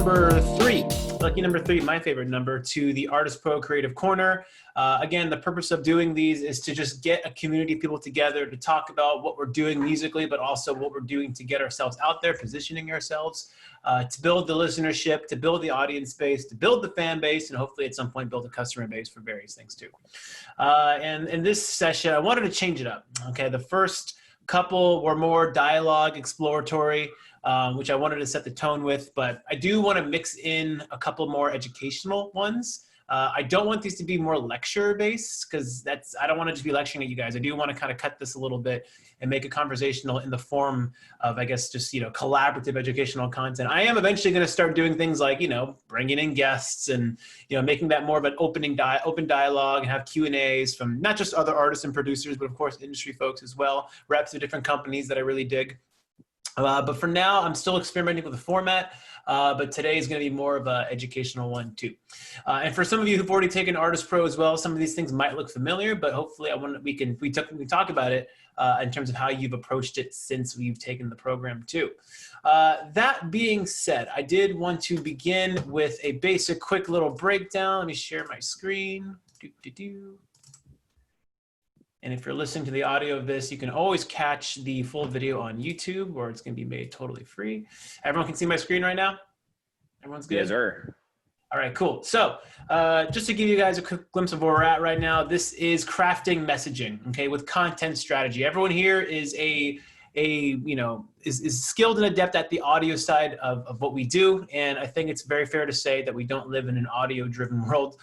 number 3. Lucky number 3, my favorite number, to the ArtistPro Creative Corner. Again, the purpose of doing these is to just get a community of people together to talk about what we're doing musically, but also what we're doing to get ourselves out there, positioning ourselves, to build the listenership, to build the audience base, to build the fan base, and hopefully at some point build a customer base for various things too. And in this session, I wanted to change it up. Okay, the first couple were more dialogue, exploratory, which I wanted to set the tone with, but I do want to mix in a couple more educational ones. I don't want these to be more lecture-based, because I don't want to just be lecturing at you guys. I do want to kind of cut this a little bit and make it conversational in the form of, I guess, just, collaborative educational content. I am eventually going to start doing things like, bringing in guests and, making that more of an open dialogue, and have Q&As from not just other artists and producers, but of course, industry folks as well, reps of different companies that I really dig. But for now, I'm still experimenting with the format. But today is going to be more of an educational one too. And for some of you who've already taken ArtistPro as well, some of these things might look familiar, but hopefully we talk about it in terms of how you've approached it since we've taken the program too. That being said, I did want to begin with a basic, quick little breakdown. Let me share my screen. And if you're listening to the audio of this, you can always catch the full video on YouTube, where it's going to be made totally free. Everyone can see my screen right now? Everyone's good? Yes, sir. All right, cool. So just to give you guys a quick glimpse of where we're at right now, this is crafting messaging, okay, with content strategy. Everyone here is is skilled and adept at the audio side of what we do. And I think it's very fair to say that we don't live in an audio-driven world,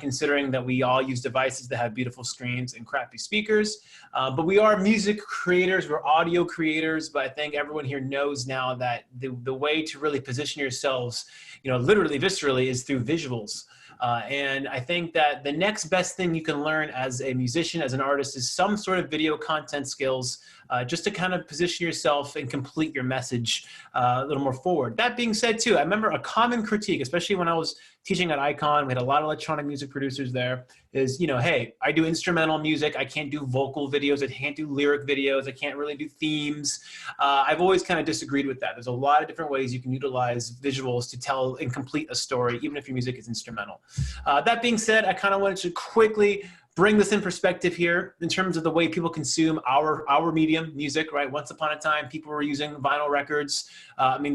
considering that we all use devices that have beautiful screens and crappy speakers. But we are music creators, we're audio creators, but I think everyone here knows now that the way to really position yourselves, literally, viscerally, is through visuals. And I think that the next best thing you can learn as a musician, as an artist, is some sort of video content skills, just to kind of position yourself and complete your message a little more forward. That being said too, I remember a common critique, especially when I was teaching at Icon, we had a lot of electronic music producers there, is, hey, I do instrumental music, I can't do vocal videos, I can't do lyric videos, I can't really do themes. I've always kind of disagreed with that. There's a lot of different ways you can utilize visuals to tell and complete a story, even if your music is instrumental. That being said, I kind of wanted to quickly bring this in perspective here in terms of the way people consume our medium, music, right? Once upon a time, people were using vinyl records.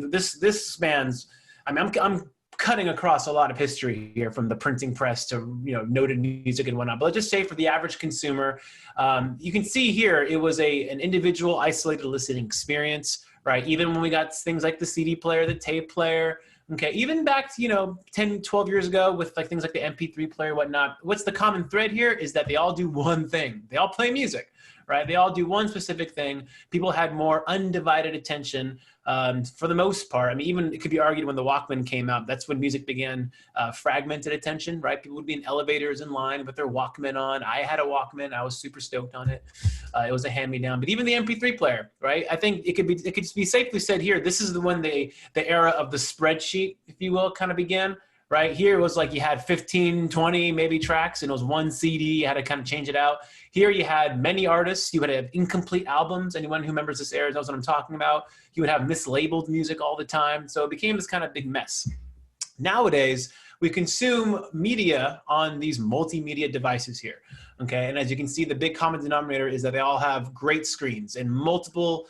This spans, I'm cutting across a lot of history here, from the printing press to, noted music and whatnot. But let's just say for the average consumer, you can see here, it was an individual isolated listening experience, right? Even when we got things like the CD player, the tape player, okay, even back to, 10, 12 years ago with things like the MP3 player, whatnot, what's the common thread here is that they all do one thing. They all play music, right? They all do one specific thing. People had more undivided attention for the most part. Even it could be argued when the Walkman came out, that's when music began fragmented attention, right? People would be in elevators in line with their Walkman on. I had a Walkman. I was super stoked on it. It was a hand-me-down. But even the MP3 player, right? I think it could be safely said here, this is when the era of the spreadsheet, if you will, kind of began. Right here, it was like you had 15, 20 maybe tracks, and it was one CD. You had to kind of change it out. Here you had many artists. You would have incomplete albums. Anyone who remembers this era knows what I'm talking about. You would have mislabeled music all the time. So it became this kind of big mess. Nowadays, we consume media on these multimedia devices here. Okay, and as you can see, the big common denominator is that they all have great screens and multiple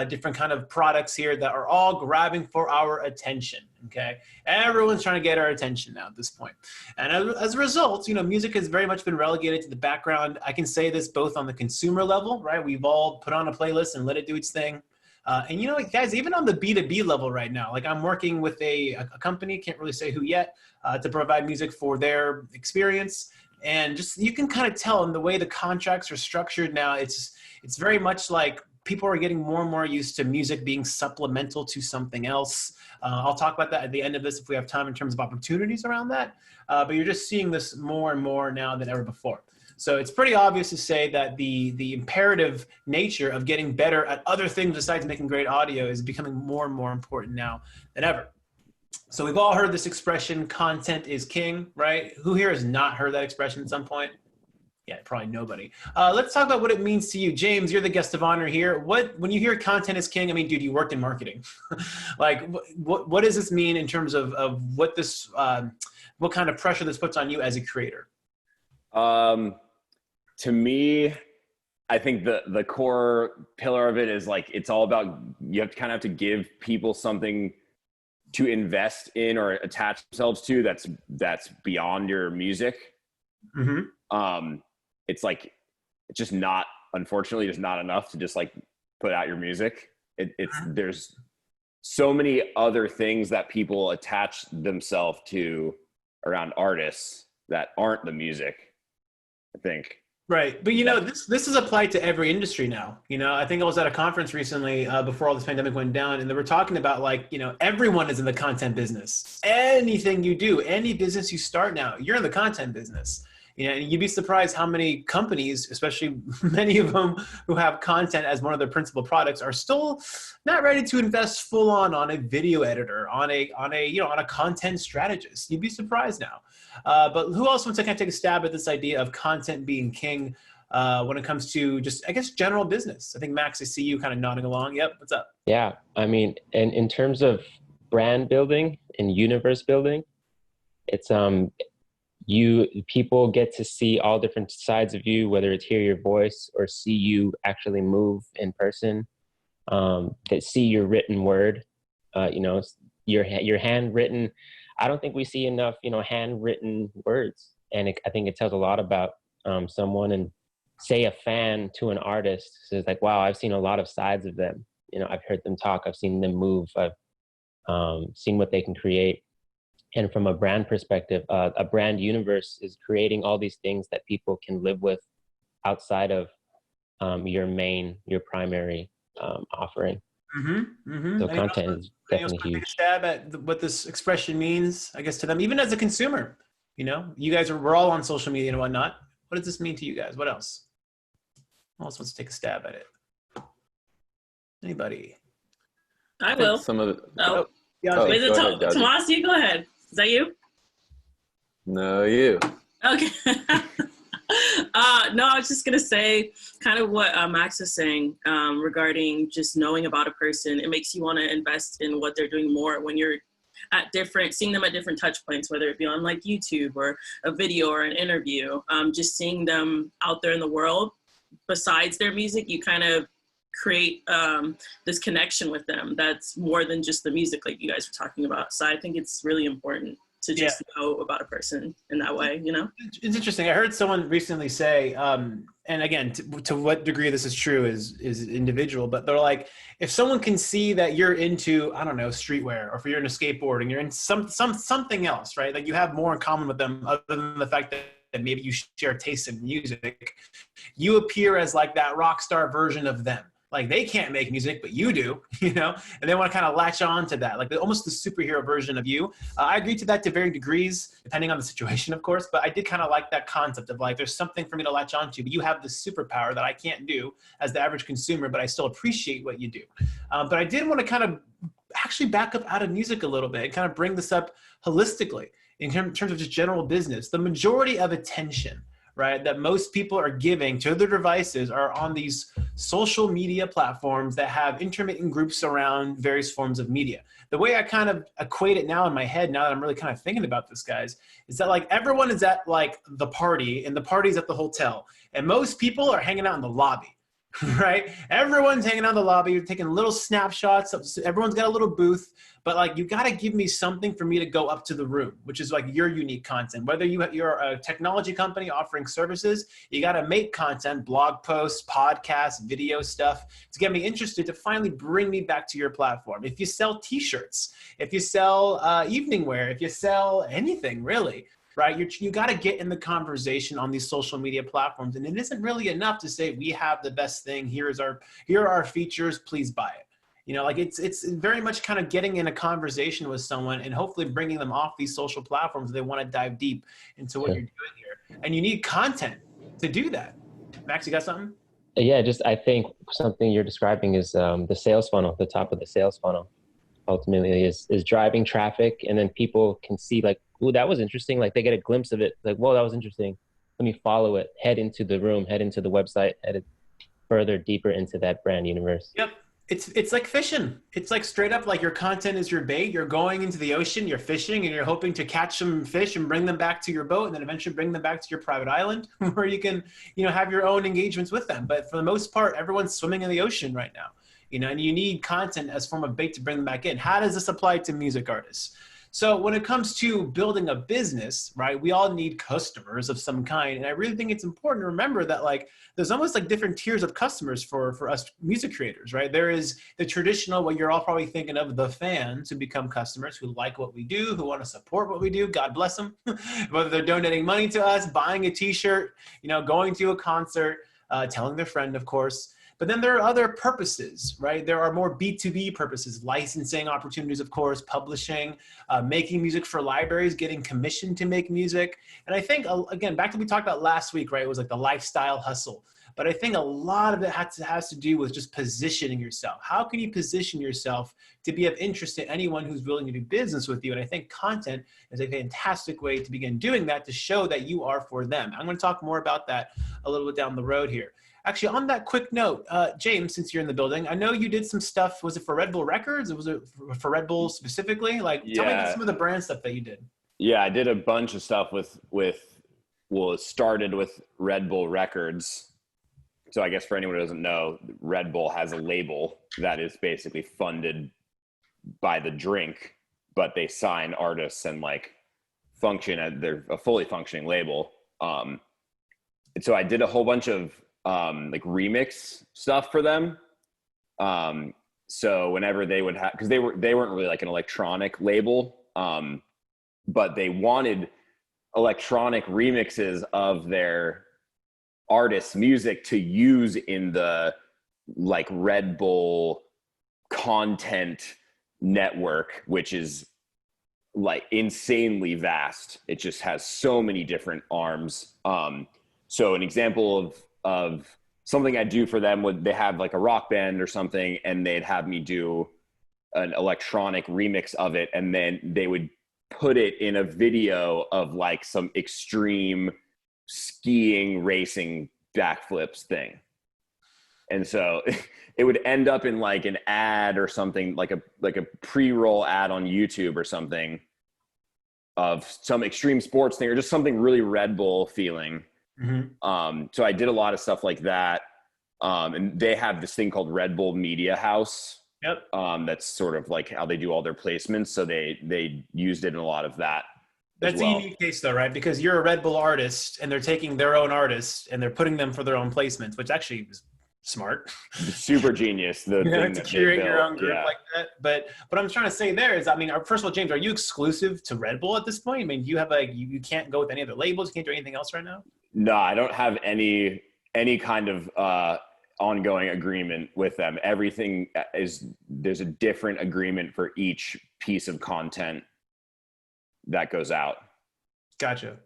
different kind of products here that are all grabbing for our attention, okay? Everyone's trying to get our attention now at this point. And as a result, music has very much been relegated to the background. I can say this both on the consumer level, right? We've all put on a playlist and let it do its thing. And guys, even on the B2B level right now, I'm working with a company, can't really say who yet, to provide music for their experience. And just, you can kind of tell in the way the contracts are structured now, it's very much like people are getting more and more used to music being supplemental to something else. I'll talk about that at the end of this if we have time in terms of opportunities around that. But you're just seeing this more and more now than ever before. So it's pretty obvious to say that the imperative nature of getting better at other things besides making great audio is becoming more and more important now than ever. So we've all heard this expression, content is king, right? Who here has not heard that expression at some point? Yeah, probably nobody. Let's talk about what it means to you. James, you're the guest of honor here. When you hear content is king, I mean, dude, you worked in marketing. Like, what does this mean in terms of what this, what kind of pressure this puts on you as a creator? To me, I think the core pillar of it is like, it's all about, you have to kind of have to give people something to invest in or attach themselves to that's beyond your music. Mm-hmm. It's like, it's just not, unfortunately, just not enough to just like put out your music. There's so many other things that people attach themselves to around artists that aren't the music, I think. Right. But, you know, this is applied to every industry now. You know, I think I was at a conference recently before all this pandemic went down, and they were talking about, like, you know, everyone is in the content business. Anything you do, any business you start now, you're in the content business. You know, and you'd be surprised how many companies, especially many of them who have content as one of their principal products, are still not ready to invest full on a video editor, on a content strategist. You'd be surprised now. But who else wants to kind of take a stab at this idea of content being king when it comes to just, I guess, general business? I think, Max, I see you kind of nodding along. Yep, what's up? Yeah, I mean, and in terms of brand building and universe building, it's people get to see all different sides of you, whether it's hear your voice or see you actually move in person, that see your written word, you know, your handwritten. I don't think we see enough, you know, handwritten words. And I think it tells a lot about someone. And say a fan to an artist says like, wow, I've seen a lot of sides of them. You know, I've heard them talk, I've seen them move, I've seen what they can create. And from a brand perspective, a brand universe is creating all these things that people can live with outside of your primary offering. Mm-hmm, mm-hmm. So content is definitely huge. Take a stab at what this expression means, I guess, to them, even as a consumer. You know, you guys we're all on social media and whatnot. What does this mean to you guys? What else? Who else wants to take a stab at it? Anybody? I will. Some of it. Oh. Yeah, Wait, Tomas, you go ahead. Is that you? No, you. Okay. No, I was just going to say kind of what Max is saying regarding just knowing about a person. It makes you want to invest in what they're doing more when you're seeing them at different touch points, whether it be on like YouTube or a video or an interview, just seeing them out there in the world besides their music, you kind of create this connection with them that's more than just the music like you guys were talking about. So I think it's really important to just know about a person in that way, you know? It's interesting. I heard someone recently say, and again, to what degree this is true is individual, but they're like, if someone can see that you're into, I don't know, streetwear, or if you're into skateboarding, you're in something else, right? Like you have more in common with them other than the fact that maybe you share tastes in music, you appear as like that rock star version of them. Like they can't make music, but you do, you know, and they want to kind of latch on to that, like almost the superhero version of you. I agree to that to varying degrees, depending on the situation, of course, but I did kind of like that concept of like, there's something for me to latch on to, but you have this superpower that I can't do as the average consumer, but I still appreciate what you do. But I did want to kind of actually back up out of music a little bit and kind of bring this up holistically in terms of just general business. The majority of attention, right, that most people are giving to their devices are on these social media platforms that have intermittent groups around various forms of media. The way I kind of equate it now in my head, now that I'm really kind of thinking about this, guys, is that like everyone is at like the party and the party's at the hotel, and most people are hanging out in the lobby. Right? Everyone's hanging out in the lobby. You're taking little snapshots. Everyone's got a little booth, but like you got to give me something for me to go up to the room, which is like your unique content. Whether you're a technology company offering services, you got to make content, blog posts, podcasts, video stuff to get me interested to finally bring me back to your platform. If you sell t-shirts, if you sell evening wear, if you sell anything really, right? You got to get in the conversation on these social media platforms. And it isn't really enough to say, we have the best thing. Here are our features, please buy it. You know, like it's very much kind of getting in a conversation with someone and hopefully bringing them off these social platforms. They want to dive deep into what you're doing here. And you need content to do that. Max, you got something? Yeah, I think something you're describing is the sales funnel, the top of the sales funnel ultimately is driving traffic. And then people can see like, ooh, that was interesting. Like they get a glimpse of it. Like, whoa, that was interesting. let me follow it, head into the room, head into the website, head further, deeper into that brand universe. Yep. It's like fishing. It's like straight up like your content is your bait. You're going into the ocean, you're fishing, and you're hoping to catch some fish and bring them back to your boat, and then eventually bring them back to your private island where you can, have your own engagements with them. But for the most part, everyone's swimming in the ocean right now, and you need content as a form of bait to bring them back in. How does this apply to music artists? So when it comes to building a business, right, we all need customers of some kind. And I really think it's important to remember that there's almost like different tiers of customers for us music creators, right? There is the traditional, what you're all probably thinking of, the fans who become customers, who like what we do, who want to support what we do. God bless them. Whether they're donating money to us, buying a t-shirt, going to a concert, telling their friend, of course. But then there are other purposes, right? There are more B2B purposes, licensing opportunities, of course, publishing, making music for libraries, getting commissioned to make music. And I think, again, back to what we talked about last week, right? It was like the lifestyle hustle. But I think a lot of it has to do with just positioning yourself. How can you position yourself to be of interest to anyone who's willing to do business with you? And I think content is a fantastic way to begin doing that, to show that you are for them. I'm going to talk more about that a little bit down the road here. Actually, on that quick note, James, since you're in the building, I know you did some stuff. Was it for Red Bull Records? Or was it for Red Bull specifically? Tell me some of the brand stuff that you did. Yeah, I did a bunch of stuff it started with Red Bull Records. So I guess for anyone who doesn't know, Red Bull has a label that is basically funded by the drink, but they sign artists and they're a fully functioning label. And so I did a whole bunch of remix stuff for them. So whenever they would have, because they weren't really like an electronic label, but they wanted electronic remixes of their artists' music to use in the Red Bull content network, which is insanely vast. It just has so many different arms. So an example of something I do for them would, they have a rock band or something, and they'd have me do an electronic remix of it, and then they would put it in a video of some extreme skiing racing backflips thing. And so it would end up in an ad or something, like a pre-roll ad on YouTube or something of some extreme sports thing, or just something really Red Bull feeling. Mm-hmm. So I did a lot of stuff like that. And they have this thing called Red Bull Media House. Yep. That's sort of how they do all their placements. So they used it in a lot of that. That's a unique case though, right? Because you're a Red Bull artist and they're taking their own artists and they're putting them for their own placements, which actually is smart. Super genius. The thing to curate your own group like that. But what I'm trying to say there is, first of all, James, are you exclusive to Red Bull at this point? Do you have you can't go with any other labels? You can't do anything else right now? No, I don't have any kind of ongoing agreement with them. Everything there's a different agreement for each piece of content that goes out. Gotcha.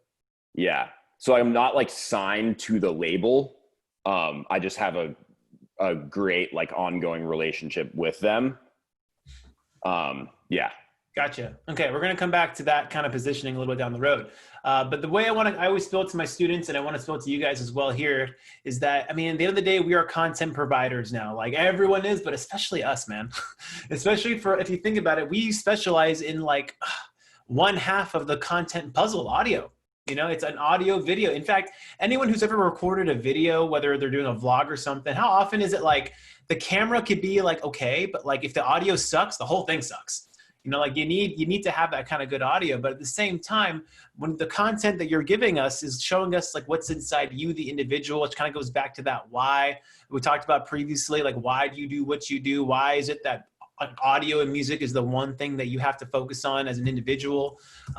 Yeah. So I'm not signed to the label. I just have a great ongoing relationship with them. Yeah. Gotcha. Okay, we're going to come back to that kind of positioning a little bit down the road. But the way I always spill it to my students, and I want to spill it to you guys as well here, is that, at the end of the day, we are content providers now. Everyone is, but especially us, man. Especially if you think about it, we specialize in one half of the content puzzle, audio. It's an audio video. In fact, anyone who's ever recorded a video, whether they're doing a vlog or something, how often is it the camera could be okay, but if the audio sucks, the whole thing sucks. You need to have that kind of good audio, but at the same time, when the content that you're giving us is showing us what's inside you, the individual, which kind of goes back to that why we talked about previously, why do you do what you do? Why is it that audio and music is the one thing that you have to focus on as an individual?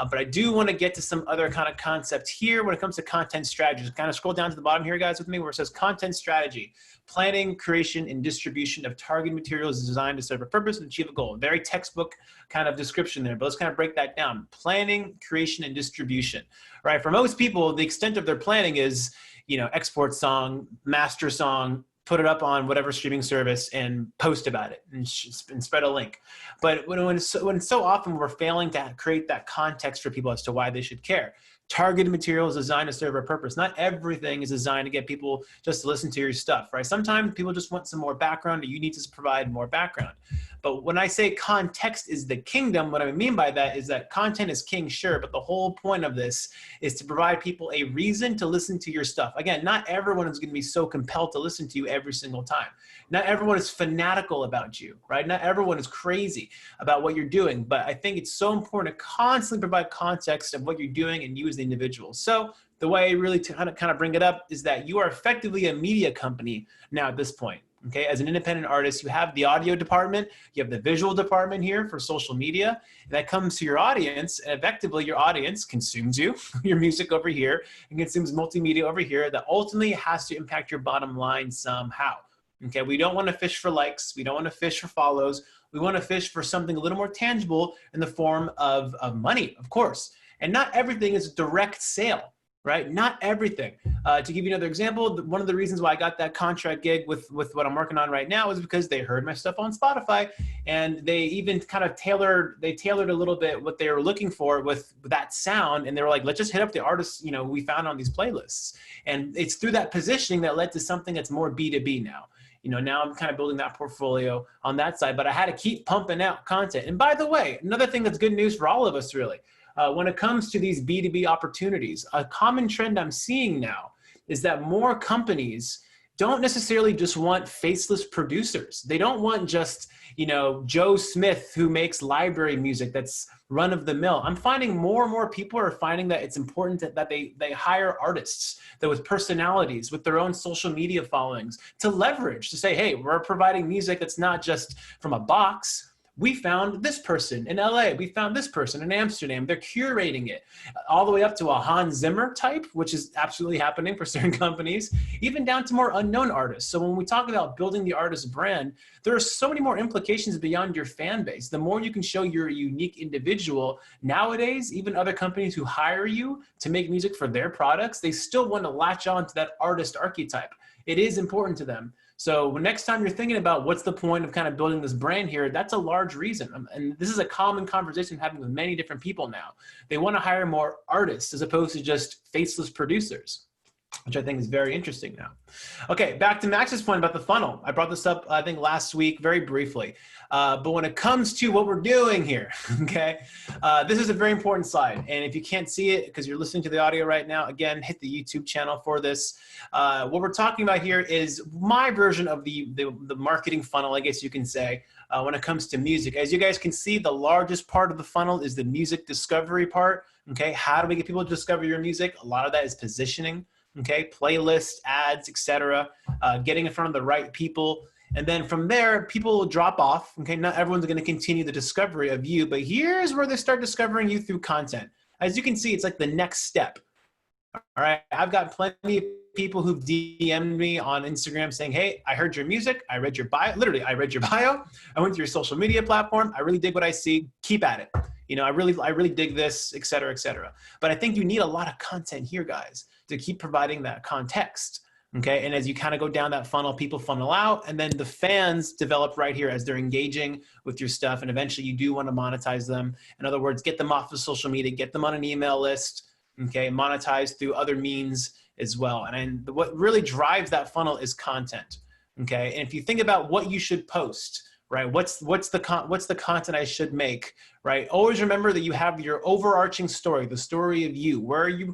But I do want to get to some other kind of concepts here when it comes to content strategies. Kind of scroll down to the bottom here, guys, with me, where it says content strategy, planning, creation, and distribution of targeted materials designed to serve a purpose and achieve a goal. Very textbook kind of description there, but let's kind of break that down. Planning, creation, and distribution, right? For most people, the extent of their planning is, export song, master song, put it up on whatever streaming service and post about it and spread a link. But when so often we're failing to create that context for people as to why they should care. Targeted material is designed to serve a purpose. Not everything is designed to get people just to listen to your stuff, right? Sometimes people just want some more background, or you need to provide more background. But when I say context is the kingdom, what I mean by that is that content is king, sure, but the whole point of this is to provide people a reason to listen to your stuff. Again, not everyone is going to be so compelled to listen to you every single time. Not everyone is fanatical about you, right? Not everyone is crazy about what you're doing, but I think it's so important to constantly provide context of what you're doing and you as the individual. So the way I really kind of bring it up is that you are effectively a media company now at this point. Okay, as an independent artist, you have the audio department, you have the visual department here for social media. That comes to your audience, and effectively your audience consumes you, your music over here, and consumes multimedia over here that ultimately has to impact your bottom line somehow. Okay, we don't want to fish for likes, we don't want to fish for follows, we want to fish for something a little more tangible in the form of money, of course. And not everything is a direct sale. Right? Not everything. To give you another example, one of the reasons why I got that contract gig with what I'm working on right now is because they heard my stuff on Spotify, and they even kind of tailored a little bit what they were looking for with that sound. And they were like, let's just hit up the artists, you know, we found on these playlists. And it's through that positioning that led to something that's more B2B now. You know, now I'm kind of building that portfolio on that side, but I had to keep pumping out content. And by the way, another thing that's good news for all of us really, when it comes to these B2B opportunities, a common trend I'm seeing now is that more companies don't necessarily just want faceless producers. They don't want just, you know, Joe Smith who makes library music that's run of the mill. I'm finding more and more people are finding that it's important that they hire artists that with personalities, with their own social media followings to leverage, to say, hey, we're providing music that's not just from a box. We found this person in LA. We found this person in Amsterdam. They're curating it all the way up to a Hans Zimmer type, which is absolutely happening for certain companies, even down to more unknown artists. So when we talk about building the artist brand, there are so many more implications beyond your fan base. The more you can show you're a unique individual, nowadays, even other companies who hire you to make music for their products, they still want to latch on to that artist archetype. It is important to them. So next time you're thinking about what's the point of kind of building this brand here, that's a large reason. And this is a common conversation I'm having with many different people now. They want to hire more artists as opposed to just faceless producers, which I think is very interesting now. Okay, back to Max's point about the funnel. I brought this up, I think, last week very briefly. But when it comes to what we're doing here, okay, this is a very important slide. And if you can't see it because you're listening to the audio right now, again, hit the YouTube channel for this. What we're talking about here is my version of the marketing funnel, I guess you can say, when it comes to music. As you guys can see, the largest part of the funnel is the music discovery part. Okay, how do we get people to discover your music? A lot of that is positioning. Okay, playlists, ads, etc. Getting in front of the right people. And then from there, people will drop off. Okay, not everyone's going to continue the discovery of you, but here's where they start discovering you through content. As you can see, it's like the next step. All right, I've got plenty of people who've DM'd me on Instagram saying, hey, I heard your music, I read your bio, literally, I read your bio, I went to your social media platform, I really dig what I see, keep at it. You know, I really dig this, et cetera, et cetera. But I think you need a lot of content here, guys, to keep providing that context. Okay, and as you kind of go down that funnel, people funnel out, and then the fans develop right here as they're engaging with your stuff, and eventually you do want to monetize them. In other words, get them off of social media, get them on an email list, okay, monetize through other means as well. And what really drives that funnel is content, okay? And if you think about what you should post, right, what's the content I should make, right? Always remember that you have your overarching story, the story of you, where you're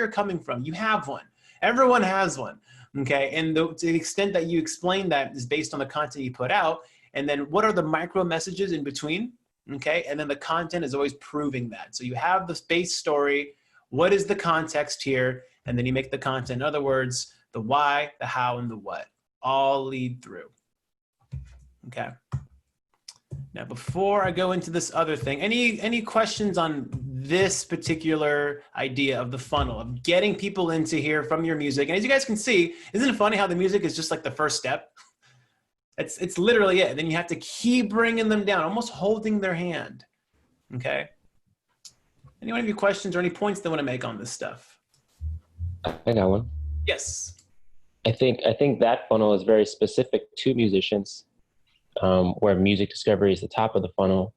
coming from. You have one. Everyone has one, okay? And to the extent that you explain that is based on the content you put out, and then what are the micro messages in between, okay? And then the content is always proving that. So you have the base story, what is the context here, and then you make the content. In other words, the why, the how, and the what all lead through, okay? Now, before I go into this other thing, any questions on this particular idea of the funnel, of getting people into here from your music? And as you guys can see, isn't it funny how the music is just like the first step? It's literally it. Then you have to keep bringing them down, almost holding their hand, okay? Anyone have any questions or any points they want to make on this stuff? I got one. Yes. I think that funnel is very specific to musicians, where music discovery is the top of the funnel,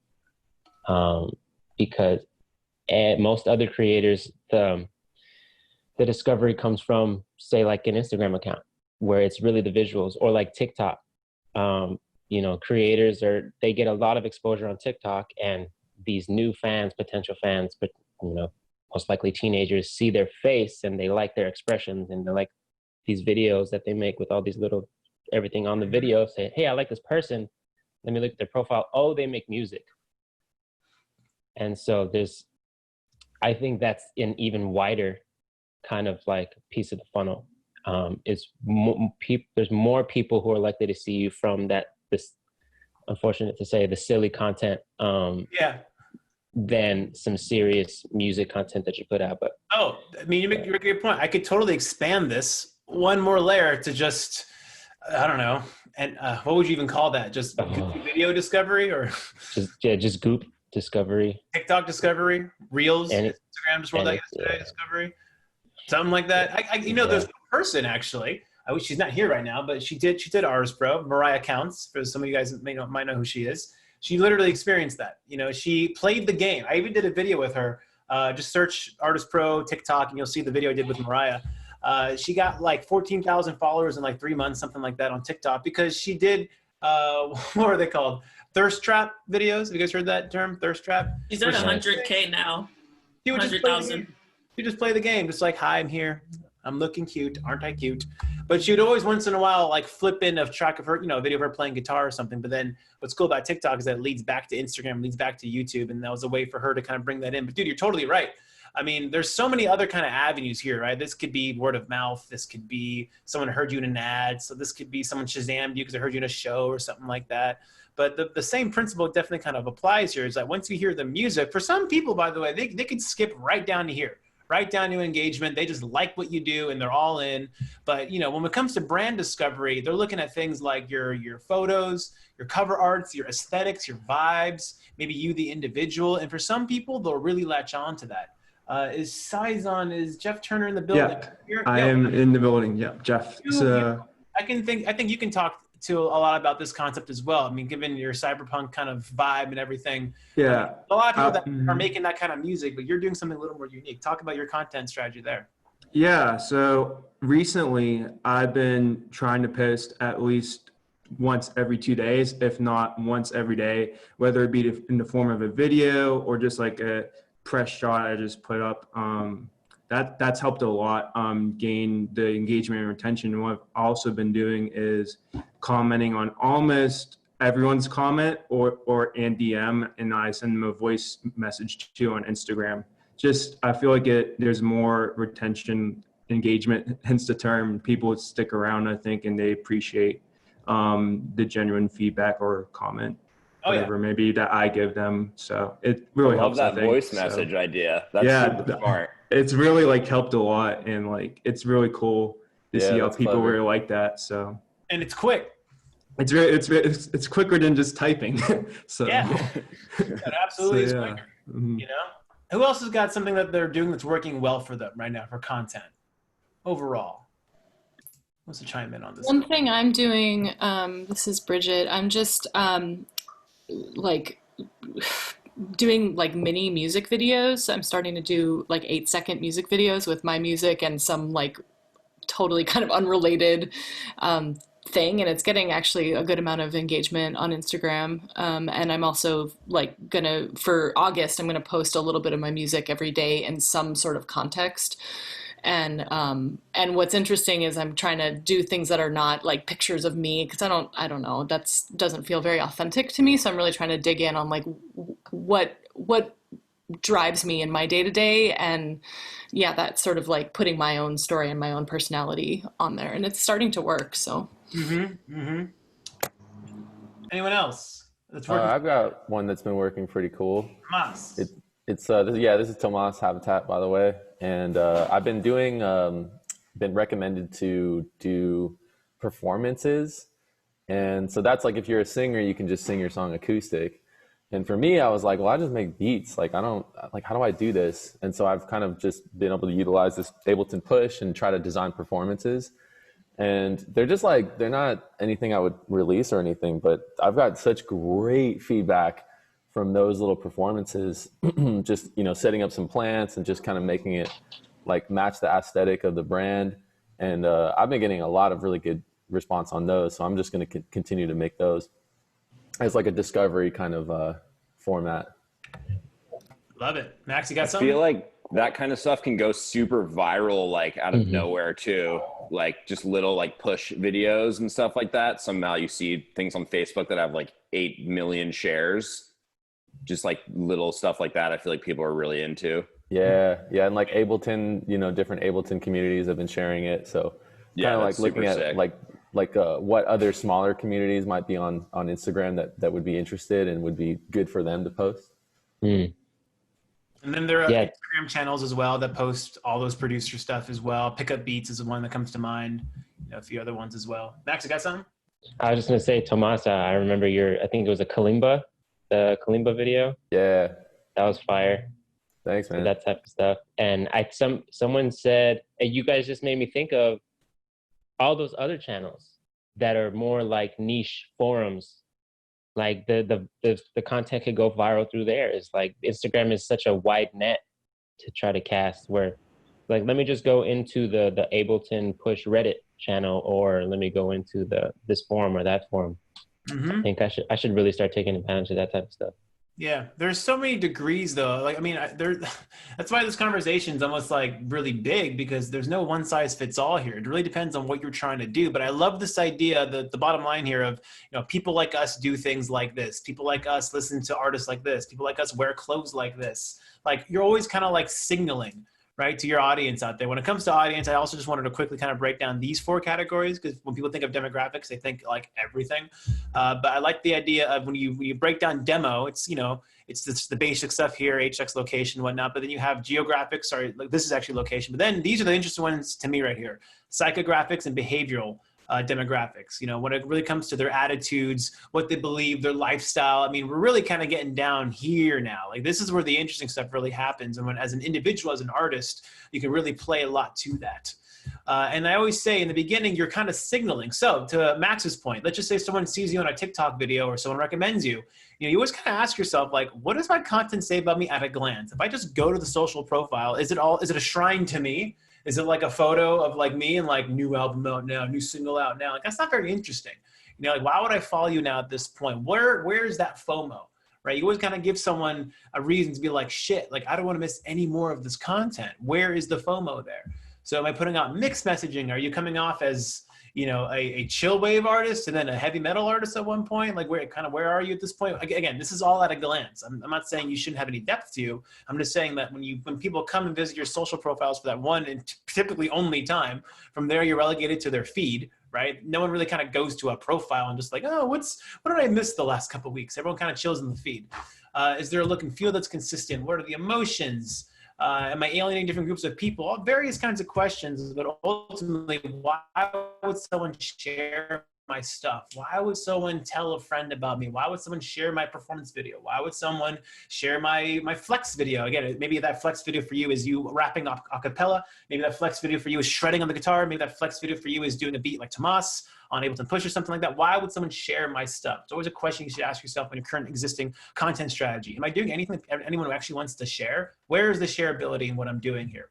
because And most other creators, the discovery comes from, say, like an Instagram account, where it's really the visuals, or like TikTok. You know, creators they get a lot of exposure on TikTok, and these new fans, potential fans, but you know, most likely teenagers, see their face and they like their expressions, and they like these videos that they make with all these little everything on the video. Say, hey, I like this person. Let me look at their profile. Oh, they make music. And so I think that's an even wider kind of like piece of the funnel. There's more people who are likely to see you from this, unfortunate to say, the silly content, than some serious music content that you put out. But I mean, you make a good point. I could totally expand this one more layer to just, I don't know, and what would you even call that? Just video discovery, or just Goop discovery, TikTok discovery, Reels, Instagram just rolled out yesterday, discovery, something like that. There's a person actually. I wish she's not here right now, but she did ArtistPro. Mariah Counts, for some of you guys might know who she is. She literally experienced that. You know, she played the game. I even did a video with her. Just search ArtistPro TikTok, and you'll see the video I did with Mariah. She got like 14,000 followers in like 3 months, something like that, on TikTok, because she did what are they called? Thirst trap videos. Have you guys heard that term, thirst trap? She's at 100K now. 100,000. She just play the game, just like, hi, I'm here. I'm looking cute. Aren't I cute? But she would always once in a while like flip in a track of her, a video of her playing guitar or something. But then what's cool about TikTok is that it leads back to Instagram, leads back to YouTube. And that was a way for her to kind of bring that in. But dude, you're totally right. I mean, there's so many other kind of avenues here, right? This could be word of mouth. This could be someone heard you in an ad. So this could be someone Shazammed you because they heard you in a show or something like that. But the same principle definitely kind of applies here, is that once you hear the music, for some people, by the way, they could skip right down to here. Right down to engagement. They just like what you do and they're all in. But when it comes to brand discovery, they're looking at things like your photos, your cover arts, your aesthetics, your vibes, maybe you the individual. And for some people, they'll really latch on to that. Is Jeff Turner in the building? Yeah, I am in the building. Yeah, Jeff. I think you can talk to a lot about this concept as well. I mean, given your cyberpunk kind of vibe and everything. Yeah. A lot of people that are making that kind of music, but you're doing something a little more unique. Talk about your content strategy there. Yeah. So recently I've been trying to post at least once every 2 days, if not once every day, whether it be in the form of a video or just like a press shot I just put up. That's helped a lot gain the engagement and retention. And what I've also been doing is commenting on almost everyone's comment or and DM, and I send them a voice message too on Instagram. Just, I feel like there's more retention, engagement, hence the term. People stick around, I think, and they appreciate the genuine feedback or comment. Whatever maybe that I give them. So it really helps. I love that voice message idea. That's super smart. It's really like helped a lot, and like it's really cool to see how people really like that. So, and it's quick. It's quicker than just typing. So it absolutely is quicker. Mm-hmm. Who else has got something that they're doing that's working well for them right now for content overall? Wants to chime in on this? One thing I'm doing. This is Bridget. I'm just doing like mini music videos. I'm starting to do like 8-second music videos with my music and some like totally kind of unrelated thing, and it's getting actually a good amount of engagement on Instagram. And I'm also like for August, I'm gonna post a little bit of my music every day in some sort of context. And what's interesting is I'm trying to do things that are not like pictures of me, because I don't know, doesn't feel very authentic to me. So I'm really trying to dig in on like what drives me in my day to day, and that's sort of like putting my own story and my own personality on there, and it's starting to work. So. Anyone else that's working? I've got one that's been working pretty cool. Tomas. This is Tomas Habitat, by the way. And I've been been recommended to do performances. And so that's like, if you're a singer, you can just sing your song acoustic. And for me, I was like, well, I just make beats. Like, how do I do this? And so I've kind of just been able to utilize this Ableton Push and try to design performances. And they're just they're not anything I would release or anything, but I've got such great feedback from those little performances, just, you know, setting up some plants and just kind of making it like match the aesthetic of the brand. And I've been getting a lot of really good response on those. So I'm just going to continue to make those as like a discovery kind of format. Love it. Max, you got I something? feel like that kind of stuff can go super viral, like out of nowhere too. Like just little like push videos and stuff like that. Somehow you see things on Facebook that have like 8 million shares. Just like little stuff like that. I feel like people are really into. Yeah. Yeah. And like Ableton, you know, different Ableton communities have been sharing it. So kind of like looking at sick. like what other smaller communities might be on Instagram that would be interested and would be good for them to post. And then there are Instagram channels as well that post all those producer stuff as well. Pickup Beats is the one that comes to mind. You know, a few other ones as well. Max, you got something? I was just gonna say, Tomas, I remember I think it was the Kalimba video. Yeah, that was fire. Thanks, man. So that type of stuff. And someone said, hey, you guys just made me think of all those other channels that are more like niche forums. Like the content could go viral through there. It's like Instagram is such a wide net to try to cast, where like, let me just go into the Ableton push Reddit channel, or let me go into this forum or that forum. I think I should really start taking advantage of that type of stuff. Yeah, there's so many degrees though. Like, I mean, that's why this conversation is almost like really big, because there's no one size fits all here. It really depends on what you're trying to do. But I love this idea, the bottom line here of, you know, people like us do things like this. People like us listen to artists like this. People like us wear clothes like this. Like, you're always kind of like signaling, right, to your audience out there. When it comes to audience, I also just wanted to quickly kind of break down these 4 categories, because when people think of demographics, they think like everything. But I like the idea of when you break down demo, it's, you know, it's just the basic stuff here, HX location, whatnot. But then you have geographics, sorry, like this is actually location. But then these are the interesting ones to me right here: psychographics and behavioral demographics. You know, when it really comes to their attitudes, what they believe, their lifestyle. I mean, we're really kind of getting down here now. Like, this is where the interesting stuff really happens. And when, as an individual, as an artist, you can really play a lot to that. And I always say in the beginning, you're kind of signaling. So to Max's point, let's just say someone sees you on a TikTok video or someone recommends you. You know, you always kind of ask yourself, like, what does my content say about me at a glance? If I just go to the social profile, is it a shrine to me? Is it like a photo of like me and like new album out now, new single out now? Like, that's not very interesting. You know, like, why would I follow you now at this point? Where is that FOMO, right? You always kind of give someone a reason to be like, shit, like, I don't want to miss any more of this content. Where is the FOMO there? So am I putting out mixed messaging? Are you coming off as, you know, a chill wave artist and then a heavy metal artist at one point? Like, where are you at this point? Again, this is all at a glance. I'm not saying you shouldn't have any depth to you. I'm just saying that when people come and visit your social profiles for that one and typically only time, from there you're relegated to their feed, right? No one really kind of goes to a profile and just like, oh, what did I miss the last couple of weeks? Everyone kind of chills in the feed. Is there a look and feel that's consistent? What are the emotions? Am I alienating different groups of people? All various kinds of questions, but ultimately, why would someone share my stuff? Why would someone tell a friend about me? Why would someone share my performance video? Why would someone share my flex video? Again, maybe that flex video for you is you rapping a cappella. Maybe that flex video for you is shredding on the guitar. Maybe that flex video for you is doing a beat like Tomas on Ableton Push or something like that. Why would someone share my stuff? It's always a question you should ask yourself in your current existing content strategy. Am I doing anything with anyone who actually wants to share? Where is the shareability in what I'm doing here?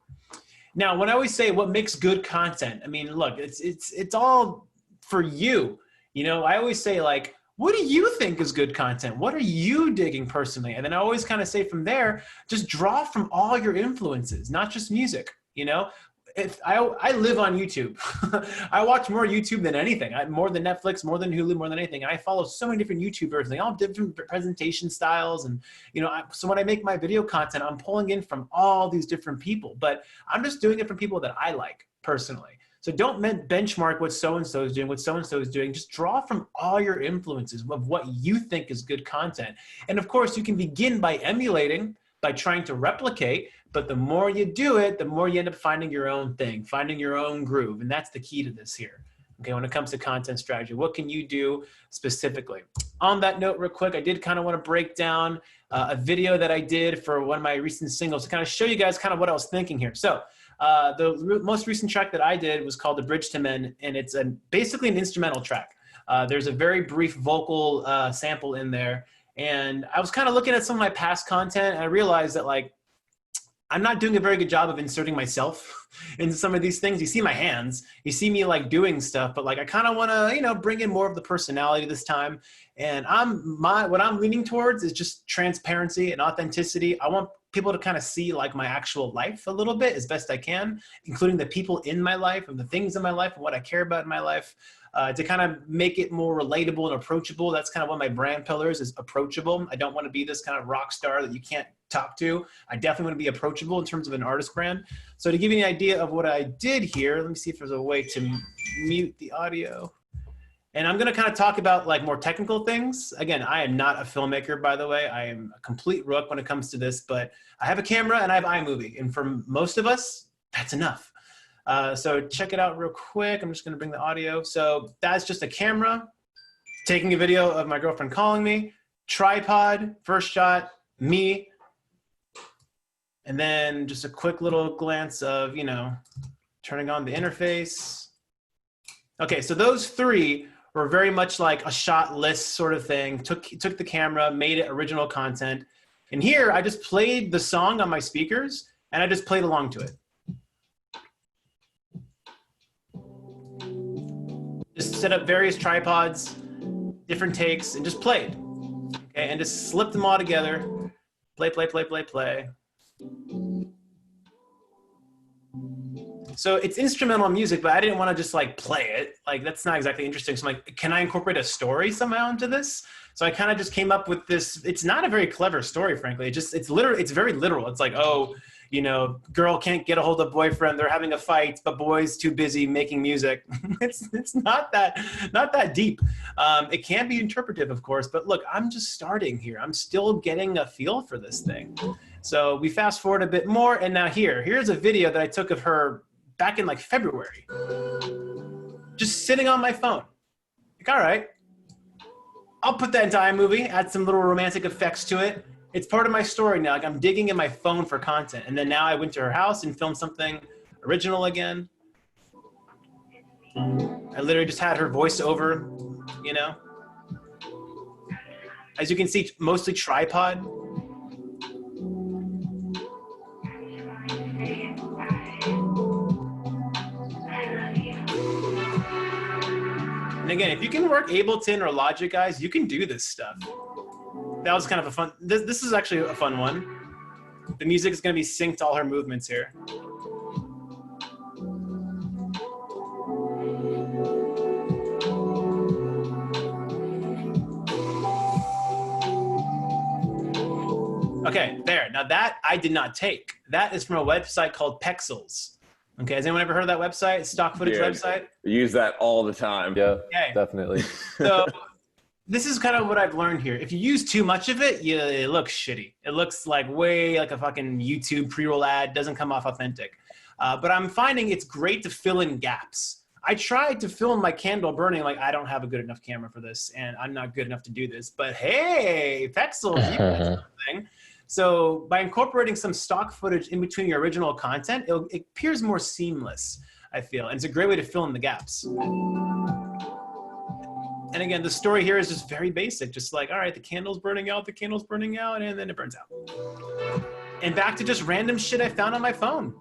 Now, when I always say what makes good content, I mean, look, it's all for you. You know, I always say, like, what do you think is good content? What are you digging personally? And then I always kind of say from there, just draw from all your influences, not just music. You know, if I live on YouTube. I watch more YouTube than anything. More than Netflix, more than Hulu, more than anything. And I follow so many different YouTubers, and they all have different presentation styles. And, you know, so when I make my video content, I'm pulling in from all these different people, but I'm just doing it from people that I like personally. So don't benchmark what so-and-so is doing, what so-and-so is doing. Just draw from all your influences of what you think is good content. And of course, you can begin by emulating, by trying to replicate, but the more you do it, the more you end up finding your own thing, finding your own groove. And that's the key to this here. Okay, when it comes to content strategy, what can you do specifically? On that note, real quick, I did kind of want to break down a video that I did for one of my recent singles to kind of show you guys kind of what I was thinking here. So the most recent track that I did was called The Bridge to Men, and it's basically an instrumental track. There's a very brief vocal sample in there, And I was kind of looking at some of my past content, and I realized that like, I'm not doing a very good job of inserting myself into some of these things. You see my hands, you see me like doing stuff, but like I kind of want to, you know, bring in more of the personality this time. And what I'm leaning towards is just transparency and authenticity. I want people to kind of see like my actual life a little bit as best I can, including the people in my life and the things in my life and what I care about in my life. To kind of make it more relatable and approachable. That's kind of one of my brand pillars is approachable. I don't want to be this kind of rock star that you can't talk to. I definitely want to be approachable in terms of an artist brand. So to give you an idea of what I did here, let me see if there's a way to mute the audio. And I'm going to kind of talk about like more technical things. Again, I am not a filmmaker, by the way. I am a complete rook when it comes to this, but I have a camera and I have iMovie. And for most of us, that's enough. So check it out real quick. I'm just going to bring the audio. So that's just a camera taking a video of my girlfriend calling me, tripod, first shot, me, and then just a quick little glance of, you know, turning on the interface. Okay, so those three were very much like a shot list sort of thing. Took the camera, made it original content. And here I just played the song on my speakers and I just played along to it. Just set up various tripods, different takes, and just played. Okay, and just slipped them all together. Play, play, play, play, play. So it's instrumental music, but I didn't want to just like play it. Like that's not exactly interesting. So I'm like, can I incorporate a story somehow into this? So I kind of just came up with this. It's not a very clever story, frankly. It's very literal. It's like, oh, you know, girl can't get a hold of boyfriend. They're having a fight, but boy's too busy making music. it's not that deep. It can be interpretive, of course, but look, I'm just starting here. I'm still getting a feel for this thing. So we fast forward a bit more, and now here's a video that I took of her back in like February, just sitting on my phone. Like, all right, I'll put that into iMovie, add some little romantic effects to it. It's part of my story now. Like I'm digging in my phone for content. And then now I went to her house and filmed something original again. I literally just had her voice over, you know. As you can see, mostly tripod. And again, if you can work Ableton or Logic, guys, you can do this stuff. That was kind of a fun, this is actually a fun one. The music is going to be synced to all her movements here. Okay, there. Now that I did not take. That is from a website called Pexels. Okay, has anyone ever heard of that website? Stock footage website? I use that all the time. Yeah, okay. Definitely. So this is kind of what I've learned here. If you use too much of it, it looks shitty. It looks like way like a fucking YouTube pre-roll ad. Doesn't come off authentic. But I'm finding it's great to fill in gaps. I tried to film my candle burning. Like I don't have a good enough camera for this, and I'm not good enough to do this. But hey, Pexels, you got something. So by incorporating some stock footage in between your original content, it appears more seamless, I feel. And it's a great way to fill in the gaps. And again, the story here is just very basic. Just like, all right, the candle's burning out, and then it burns out. And back to just random shit I found on my phone.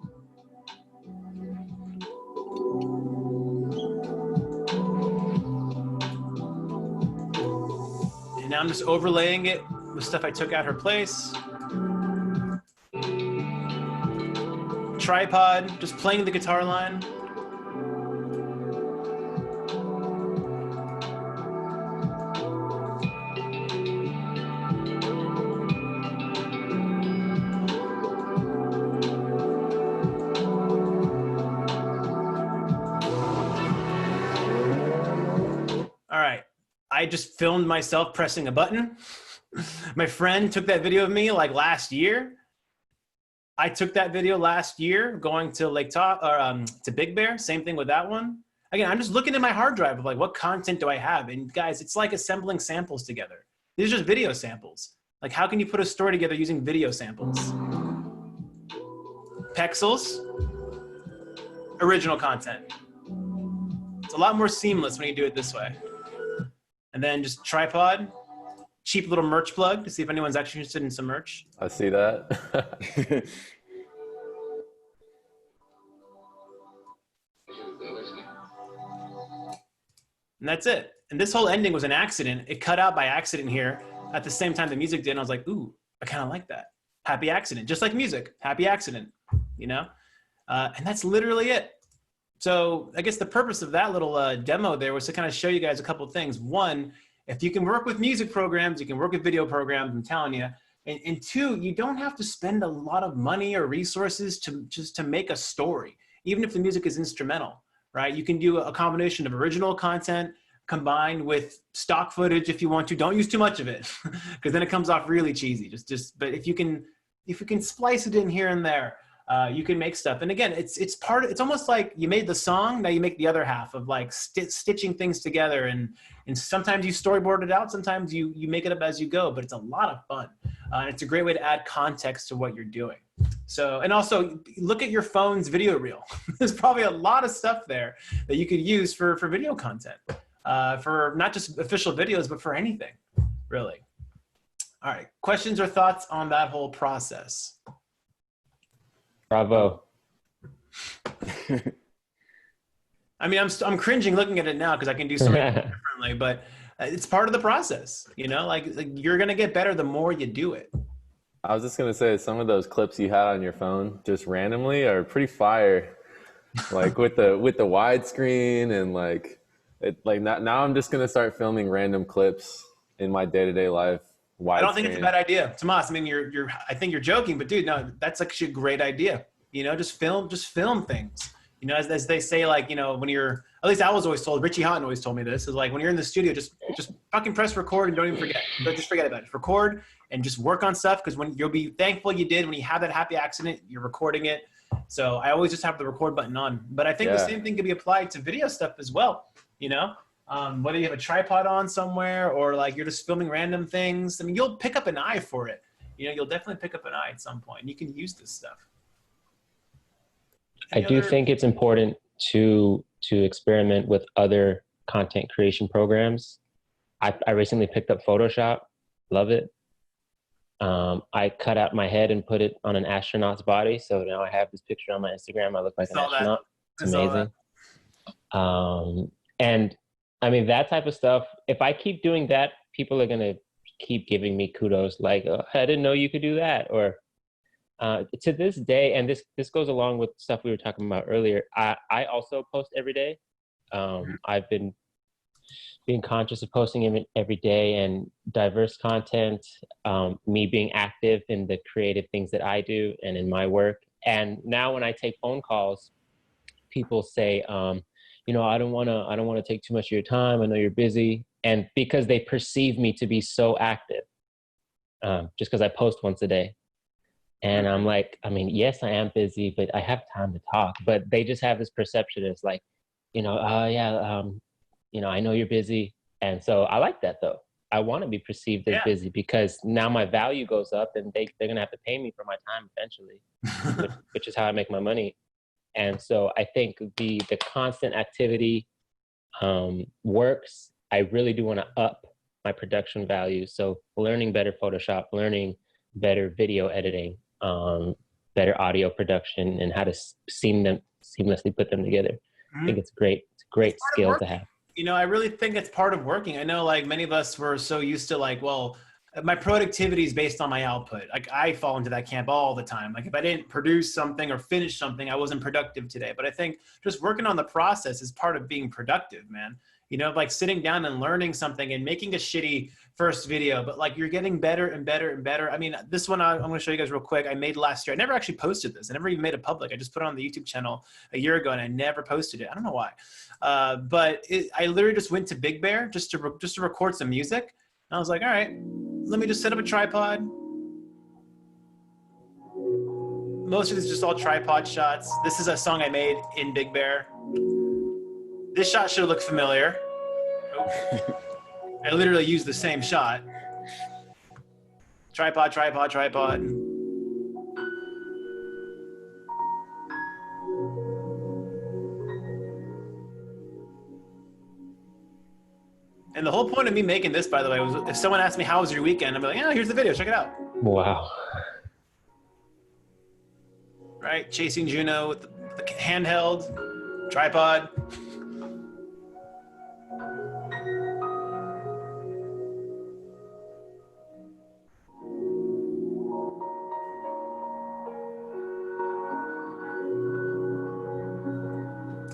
And now I'm just overlaying it with stuff I took at her place. Tripod, just playing the guitar line. All right, I just filmed myself pressing a button. My friend took that video of me like last year. I took that video last year going to Lake to Big Bear. Same thing with that one. Again, I'm just looking at my hard drive of like, what content do I have? And guys, it's like assembling samples together. These are just video samples. Like how can you put a story together using video samples? Pexels, original content. It's a lot more seamless when you do it this way. And then just tripod, cheap little merch plug to see if anyone's actually interested in some merch. I see that. And that's it. And this whole ending was an accident. It cut out by accident here at the same time the music did. And I was like, ooh, I kind of like that. Happy accident. Just like music. Happy accident, you know? And that's literally it. So I guess the purpose of that little demo there was to kind of show you guys a couple of things. One, if you can work with music programs, you can work with video programs, I'm telling you. And two, you don't have to spend a lot of money or resources to make a story, even if the music is instrumental, right? You can do a combination of original content combined with stock footage if you want to. Don't use too much of it because then it comes off really cheesy. But if you can splice it in here and there, you can make stuff. And again, it's almost like you made the song, now you make the other half of like stitching things together. And sometimes you storyboard it out, sometimes you make it up as you go, but it's a lot of fun. It's a great way to add context to what you're doing. So, and also look at your phone's video reel. There's probably a lot of stuff there that you could use for video content, for not just official videos, but for anything, really. All right, questions or thoughts on that whole process? Bravo. I mean, I'm cringing looking at it now because I can do so many things differently, but it's part of the process, you know, like you're going to get better the more you do it. I was just going to say, some of those clips you had on your phone just randomly are pretty fire. Like with the widescreen and now I'm just going to start filming random clips in my day-to-day life. I don't think it's a bad idea. Tomas, I mean, I think you're joking, but dude, no, that's actually a great idea. You know, just film things. You know, as they say, like, you know, when you're, at least I was always told, Richie Houghton always told me this, is like when you're in the studio, just fucking press record and don't even forget. Just forget about it. Just record and just work on stuff, because when you'll be thankful you did, when you have that happy accident, you're recording it. So I always just have the record button on. But I think the same thing can be applied to video stuff as well, you know? Whether you have a tripod on somewhere or like you're just filming random things, I mean, you'll pick up an eye for it. You know, you'll definitely pick up an eye at some point. You can use this stuff. I do think it's important to experiment with other content creation programs. I recently picked up Photoshop. Love it. I cut out my head and put it on an astronaut's body. So now I have this picture on my Instagram. I look like an astronaut. It's amazing. And I mean, that type of stuff, if I keep doing that, people are going to keep giving me kudos like, oh, I didn't know you could do that. Or to this day, and this goes along with stuff we were talking about earlier, I also post every day. I've been being conscious of posting every day and diverse content, me being active in the creative things that I do and in my work. And now when I take phone calls, people say, you know, I don't want to take too much of your time. I know you're busy. And because they perceive me to be so active, just because I post once a day. And I'm like, I mean, yes, I am busy, but I have time to talk. But they just have this perception. It's like, you know, you know, I know you're busy. And so I like that, though. I want to be perceived as busy, because now my value goes up and they're going to have to pay me for my time eventually, which is how I make my money. And so I think the constant activity works. I really do want to up my production value. So learning better Photoshop, learning better video editing, better audio production, and how to seamlessly put them together. I think it's a great skill to have. You know, I really think it's part of working. I know, like, many of us were so used to, like, well, my productivity is based on my output. Like, I fall into that camp all the time. Like, if I didn't produce something or finish something, I wasn't productive today. But I think just working on the process is part of being productive, man. You know, like sitting down and learning something and making a shitty first video, but like you're getting better and better and better. I mean, this one I'm going to show you guys real quick. I made last year. I never actually posted this. I never even made it public. I just put it on the YouTube channel a year ago and I never posted it. I don't know why. But I literally just went to Big Bear just to record some music. And I was like, all right, let me just set up a tripod. Most of these are just all tripod shots. This is a song I made in Big Bear. This shot should look familiar. I literally used the same shot. Tripod, tripod, tripod. And the whole point of me making this, by the way, was if someone asked me, how was your weekend? I'm like, yeah, here's the video, check it out. Wow. Right? Chasing Juno with the handheld, tripod.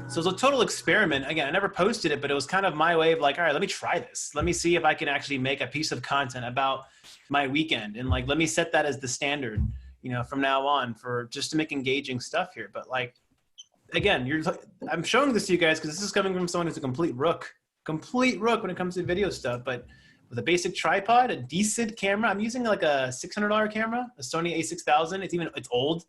So it was a total experiment. Again, I never posted it, but it was kind of my way of like, all right, let me try this. Let me see if I can actually make a piece of content about my weekend. And like, let me set that as the standard, you know, from now on for just to make engaging stuff here. But like, again, I'm showing this to you guys because this is coming from someone who's a complete rook when it comes to video stuff. But with a basic tripod, a decent camera, I'm using like a $600 camera, a Sony a6000. It's old,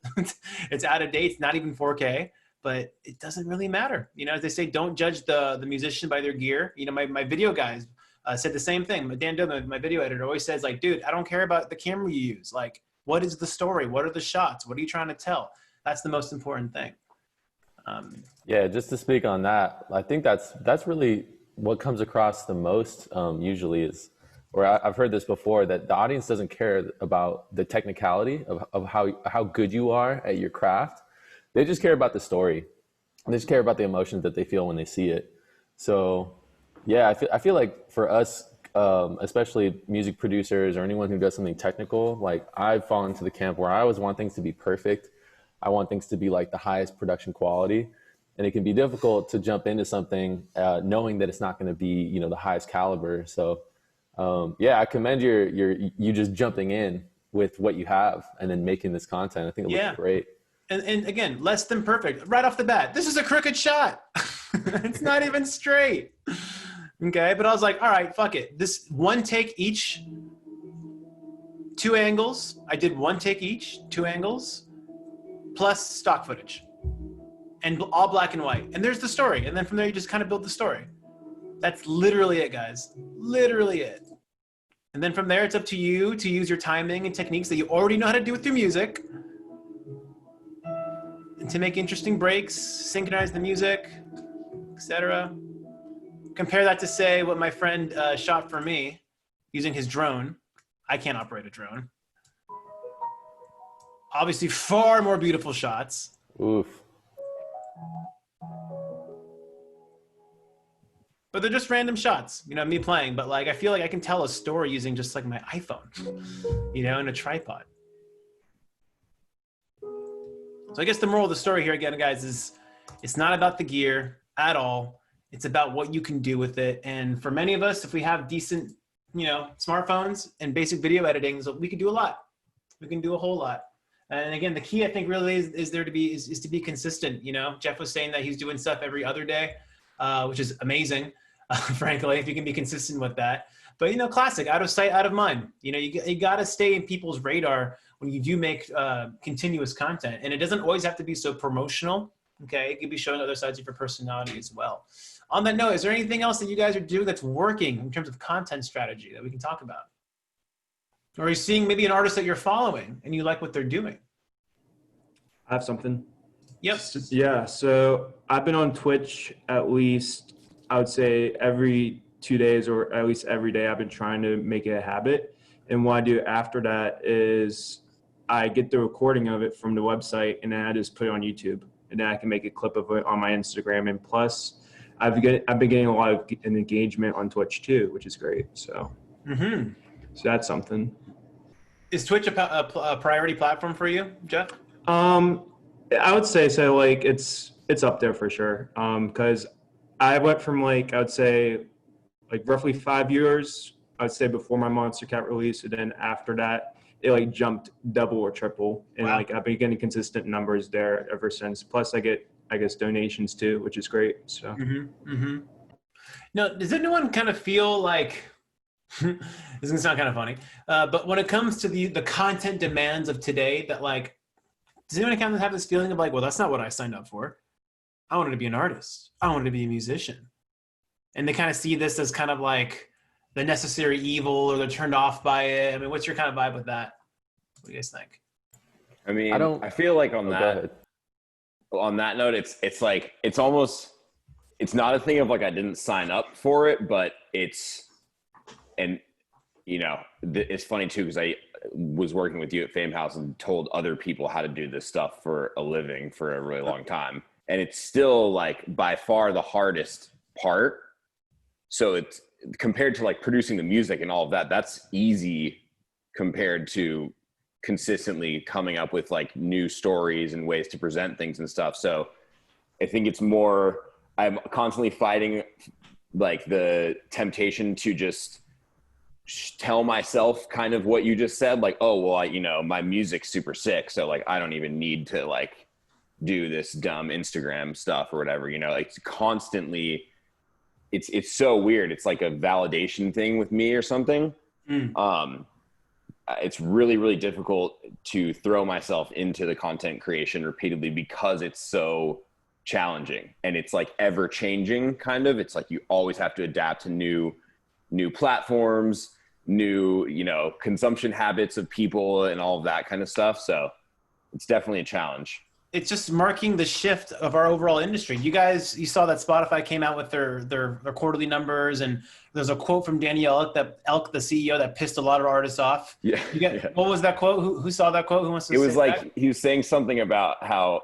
it's out of date. It's not even 4K. But it doesn't really matter. You know, as they say, don't judge the musician by their gear. You know, my video guys said the same thing. Dan Dillon, my video editor, always says like, dude, I don't care about the camera you use. Like, what is the story? What are the shots? What are you trying to tell? That's the most important thing. Yeah, just to speak on that, I think that's really what comes across the most usually is, or I've heard this before, that the audience doesn't care about the technicality of how good you are at your craft. They just care about the story. They just care about the emotions that they feel when they see it. So, yeah, I feel like for us, especially music producers or anyone who does something technical, like I've fallen into the camp where I always want things to be perfect. I want things to be like the highest production quality. And it can be difficult to jump into something knowing that it's not going to be, you know, the highest caliber. So, yeah, I commend you just jumping in with what you have and then making this content. I think it looks great. And again, less than perfect. Right off the bat, this is a crooked shot. It's not even straight. Okay, but I was like, all right, fuck it. This one take each, 2 angles. I did 1 take each, 2 angles, plus stock footage. And all black and white. And there's the story. And then from there, you just kind of build the story. That's literally it, guys. Literally it. And then from there, it's up to you to use your timing and techniques that you already know how to do with your music, and to make interesting breaks, synchronize the music, etc. Compare that to, say, what my friend shot for me using his drone. I can't operate a drone. Obviously, far more beautiful shots. Oof. But they're just random shots, you know, me playing. But like, I feel like I can tell a story using just like my iPhone, you know, and a tripod. So I guess the moral of the story here again, guys, is it's not about the gear at all. It's about what you can do with it. And for many of us, if we have decent, you know, smartphones and basic video editing, we can do a lot. We can do a whole lot. And again, the key I think really is to be consistent. You know, Jeff was saying that he's doing stuff every other day, which is amazing, frankly, if you can be consistent with that. But, you know, classic, out of sight, out of mind. You know, you got to stay in people's radar when you do make continuous content. And it doesn't always have to be so promotional, okay? It can be showing other sides of your personality as well. On that note, is there anything else that you guys are doing that's working in terms of content strategy that we can talk about? Or are you seeing maybe an artist that you're following and you like what they're doing? I have something. Yep. Yeah, so I've been on Twitch at least, I would say every 2 days or at least every day. I've been trying to make it a habit. And what I do after that is I get the recording of it from the website and then I just put it on YouTube. And then I can make a clip of it on my Instagram. And plus, I've been getting a lot of engagement on Twitch too, which is great. So, so that's something. Is Twitch a priority platform for you, Jeff? I would say so. Like it's up there for sure. Because I went from like, I would say like roughly 5 years, I would say before my Monster Cat release. And then after that, it like jumped double or triple. And wow. Like I've been getting consistent numbers there ever since. Plus I get, I guess, donations too, which is great. So. Now, does anyone kind of feel like, this is gonna sound kind of funny, but when it comes to the content demands of today, that like, does anyone kind of have this feeling of like, well, that's not what I signed up for. I wanted to be an artist. I wanted to be a musician. And they kind of see this as kind of like the necessary evil, or they're turned off by it. I mean, what's your kind of vibe with that? What do you guys think? I mean, I feel like on that note, it's like, it's almost, it's not a thing of like, I didn't sign up for it, but it's And, you know, it's funny too, because I was working with you at Fame House and told other people how to do this stuff for a living for a really long time. And it's still like by far the hardest part. So it's compared to like producing the music and all of that, that's easy compared to consistently coming up with like new stories and ways to present things and stuff. So I think it's more, I'm constantly fighting like the temptation to just tell myself kind of what you just said, like, oh, well, you know, my music's super sick, so like I don't even need to like do this dumb Instagram stuff or whatever, you know. Like it's constantly, it's so weird. It's like a validation thing with me or something. It's really, really difficult to throw myself into the content creation repeatedly because it's so challenging and it's like ever changing kind of. It's like you always have to adapt to new platforms, new, you know, consumption habits of people and all of that kind of stuff. So it's definitely a challenge. It's just marking the shift of our overall industry. You saw that Spotify came out with their quarterly numbers, and there's a quote from Daniel Elk, the CEO, that pissed a lot of artists off. Yeah. What was that quote? Who saw that quote? Who wants to say that? It was like, he was saying something about how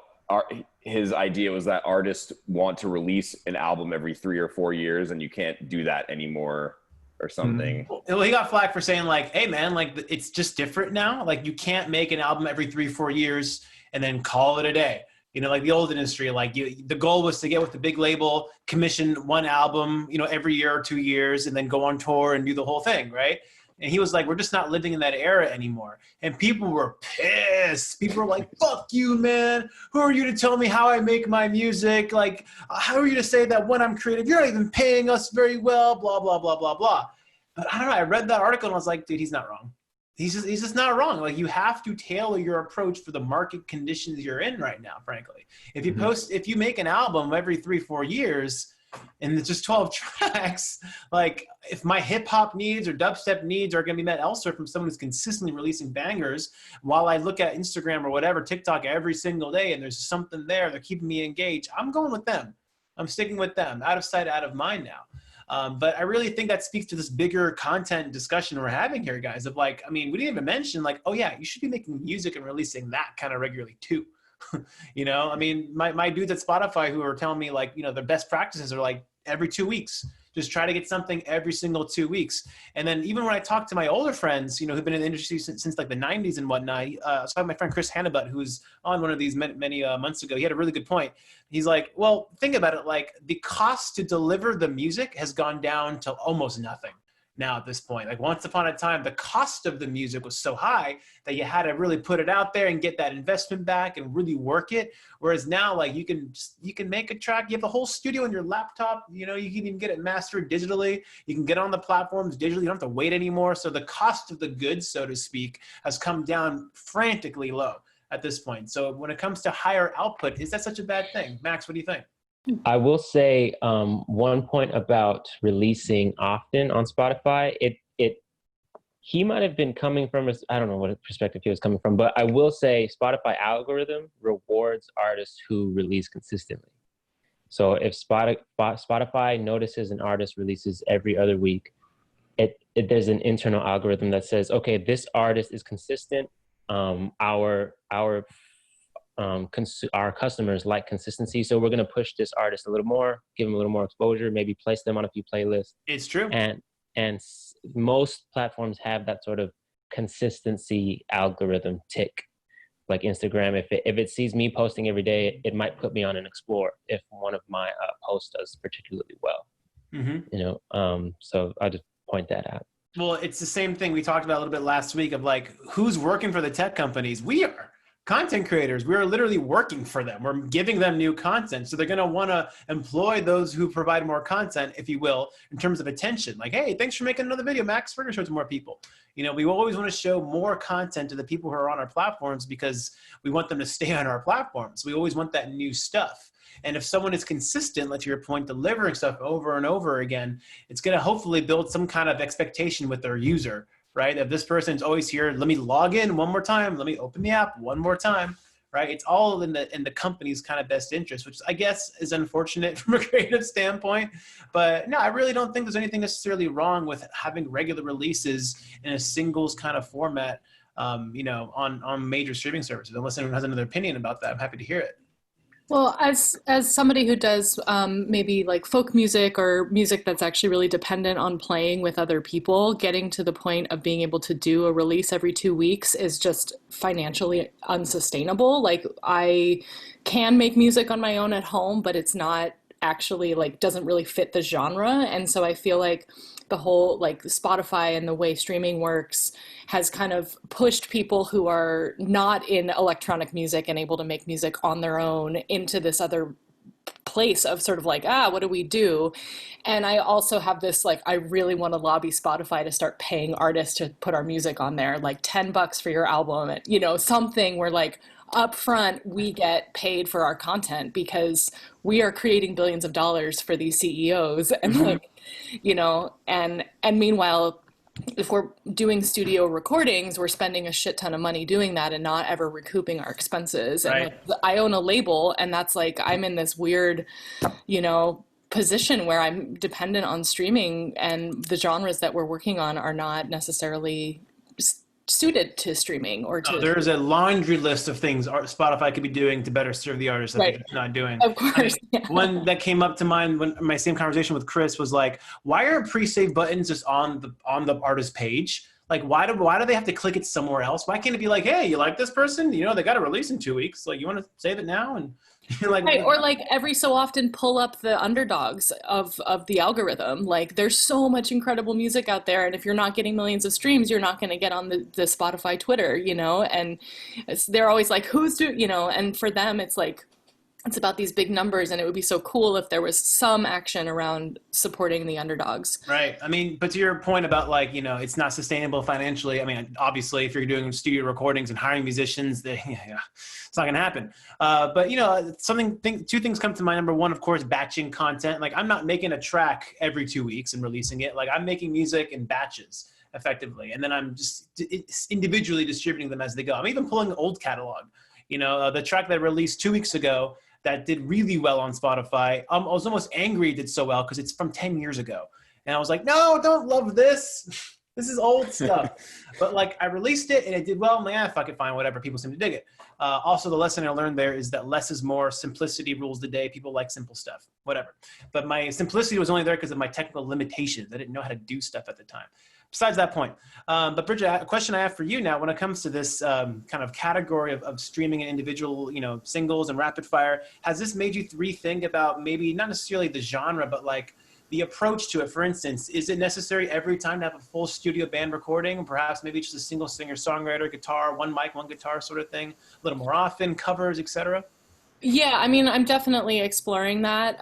his idea was that artists want to release an album every 3 or 4 years, and you can't do that anymore or something. Well, he got flack for saying like, hey man, like it's just different now. Like you can't make an album every 3-4 years and then call it a day. You know, like the old industry, like the goal was to get with the big label, commission one album, you know, every year or 2 years, and then go on tour and do the whole thing, right? And he was like, we're just not living in that era anymore. And people were pissed. People were like, fuck you, man. Who are you to tell me how I make my music? Like, how are you to say that when I'm creative, you're not even paying us very well, blah, blah, blah, blah, blah. But I don't know, I read that article and I was like, dude, he's not wrong. He's just not wrong. Like, you have to tailor your approach for the market conditions you're in right now, frankly. If you make an album every 3-4 years and it's just 12 tracks, like if my hip hop needs or dubstep needs are going to be met elsewhere from someone who's consistently releasing bangers, while I look at Instagram or whatever, TikTok every single day, and there's something there, they're keeping me engaged, I'm going with them. I'm sticking with them. Out of sight, out of mind now. But I really think that speaks to this bigger content discussion we're having here, guys, of like, I mean, we didn't even mention like, oh yeah, you should be making music and releasing that kind of regularly too. You know, I mean, my dudes at Spotify who are telling me like, you know, their best practices are like every 2 weeks. Just try to get something every single 2 weeks. And then even when I talk to my older friends, you know, who've been in the industry since like the 90s and whatnot, so I have my friend Chris Hannibut, who's on one of these many months ago. He had a really good point. He's like, well, think about it. Like the cost to deliver the music has gone down to almost nothing now at this point. Like once upon a time, the cost of the music was so high that you had to really put it out there and get that investment back and really work it. Whereas now, like you can make a track, you have the whole studio on your laptop, you know, you can even get it mastered digitally. You can get on the platforms digitally. You don't have to wait anymore. So the cost of the goods, so to speak, has come down frantically low at this point. So when it comes to higher output, is that such a bad thing? Max, what do you think? I will say one point about releasing often on Spotify. He might have been coming from, I don't know what perspective he was coming from, but I will say Spotify algorithm rewards artists who release consistently. So if Spotify notices an artist releases every other week, there's an internal algorithm that says, okay, this artist is consistent. Our customers like consistency, so we're going to push this artist a little more, give them a little more exposure, maybe place them on a few playlists. It's true. And most platforms have that sort of consistency algorithm tick. Like Instagram, if it sees me posting every day, it might put me on an explore if one of my posts does particularly well. You know, so I'll just point that out. Well, it's the same thing we talked about a little bit last week of like, who's working for the tech companies? We are. Content creators, we are literally working for them. We're giving them new content. So they're going to want to employ those who provide more content, if you will, in terms of attention. Like, hey, thanks for making another video, Max. We're going to show it to more people. You know, we always want to show more content to the people who are on our platforms because we want them to stay on our platforms. We always want that new stuff. And if someone is consistent, like to your point, delivering stuff over and over again, it's going to hopefully build some kind of expectation with their user. Right? If this person's always here, let me log in one more time. Let me open the app one more time. right? It's all in the company's kind of best interest, which I guess is unfortunate from a creative standpoint. But no, I really don't think there's anything necessarily wrong with having regular releases in a singles kind of format, you know, on major streaming services. Unless anyone has another opinion about that, I'm happy to hear it. Well, as somebody who does maybe like folk music or music that's actually really dependent on playing with other people, getting to the point of being able to do a release every 2 weeks is just financially unsustainable. Like I can make music on my own at home, but it's not actually like doesn't really fit the genre. And so I feel like the whole like Spotify and the way streaming works has kind of pushed people who are not in electronic music and able to make music on their own into this other place of sort of like, what do we do? And I also have this, like, I really want to lobby Spotify to start paying artists to put our music on there, like $10 for your album, you know, something where like up front we get paid for our content because we are creating billions of dollars for these CEOs. And like, you know, and meanwhile, if we're doing studio recordings, we're spending a shit ton of money doing that and not ever recouping our expenses. And like, I own a label, and that's like, I'm in this weird, you know, position where I'm dependent on streaming, and the genres that we're working on are not necessarily suited to streaming or to. There's a laundry list of things Spotify could be doing to better serve the artists that they're not doing. Of course. I mean, one that came up to mind when my same conversation with Chris was like, why are pre-save buttons just on the artist page? Like, why do they have to click it somewhere else? Why can't it be like, hey, you like this person? You know, they got a release in 2 weeks. Like, you want to save it now? And you're like, right. Or like every so often pull up the underdogs of the algorithm. Like there's so much incredible music out there. And if you're not getting millions of streams, you're not going to get on the Spotify Twitter, you know, and they're always like, you know, and for them, it's like, it's about these big numbers, and it would be so cool if there was some action around supporting the underdogs. Right. I mean, but to your point about like, you know, it's not sustainable financially. I mean, obviously, if you're doing studio recordings and hiring musicians, it's not going to happen. But, you know, two things come to mind. Number one, of course, batching content. Like I'm not making a track every 2 weeks and releasing it. Like I'm making music in batches effectively. And then I'm just individually distributing them as they go. I'm even pulling old catalog. You know, the track that I released 2 weeks ago that did really well on Spotify. I was almost angry it did so well because it's from 10 years ago. And I was like, no, don't love this. This is old stuff. But like I released it and it did well. I'm like, fuck it, fine, whatever. People seem to dig it. Also, the lesson I learned there is that less is more. Simplicity rules the day. People like simple stuff, whatever. But my simplicity was only there because of my technical limitations. I didn't know how to do stuff at the time. Besides that point. But Bridget, a question I have for you now when it comes to this kind of category of streaming and individual, you know, singles and rapid fire, has this made you rethink about maybe not necessarily the genre, but like the approach to it? For instance, is it necessary every time to have a full studio band recording, perhaps maybe just a single singer, songwriter, guitar, one mic, one guitar sort of thing, a little more often, covers, etc.? Yeah, I mean, I'm definitely exploring that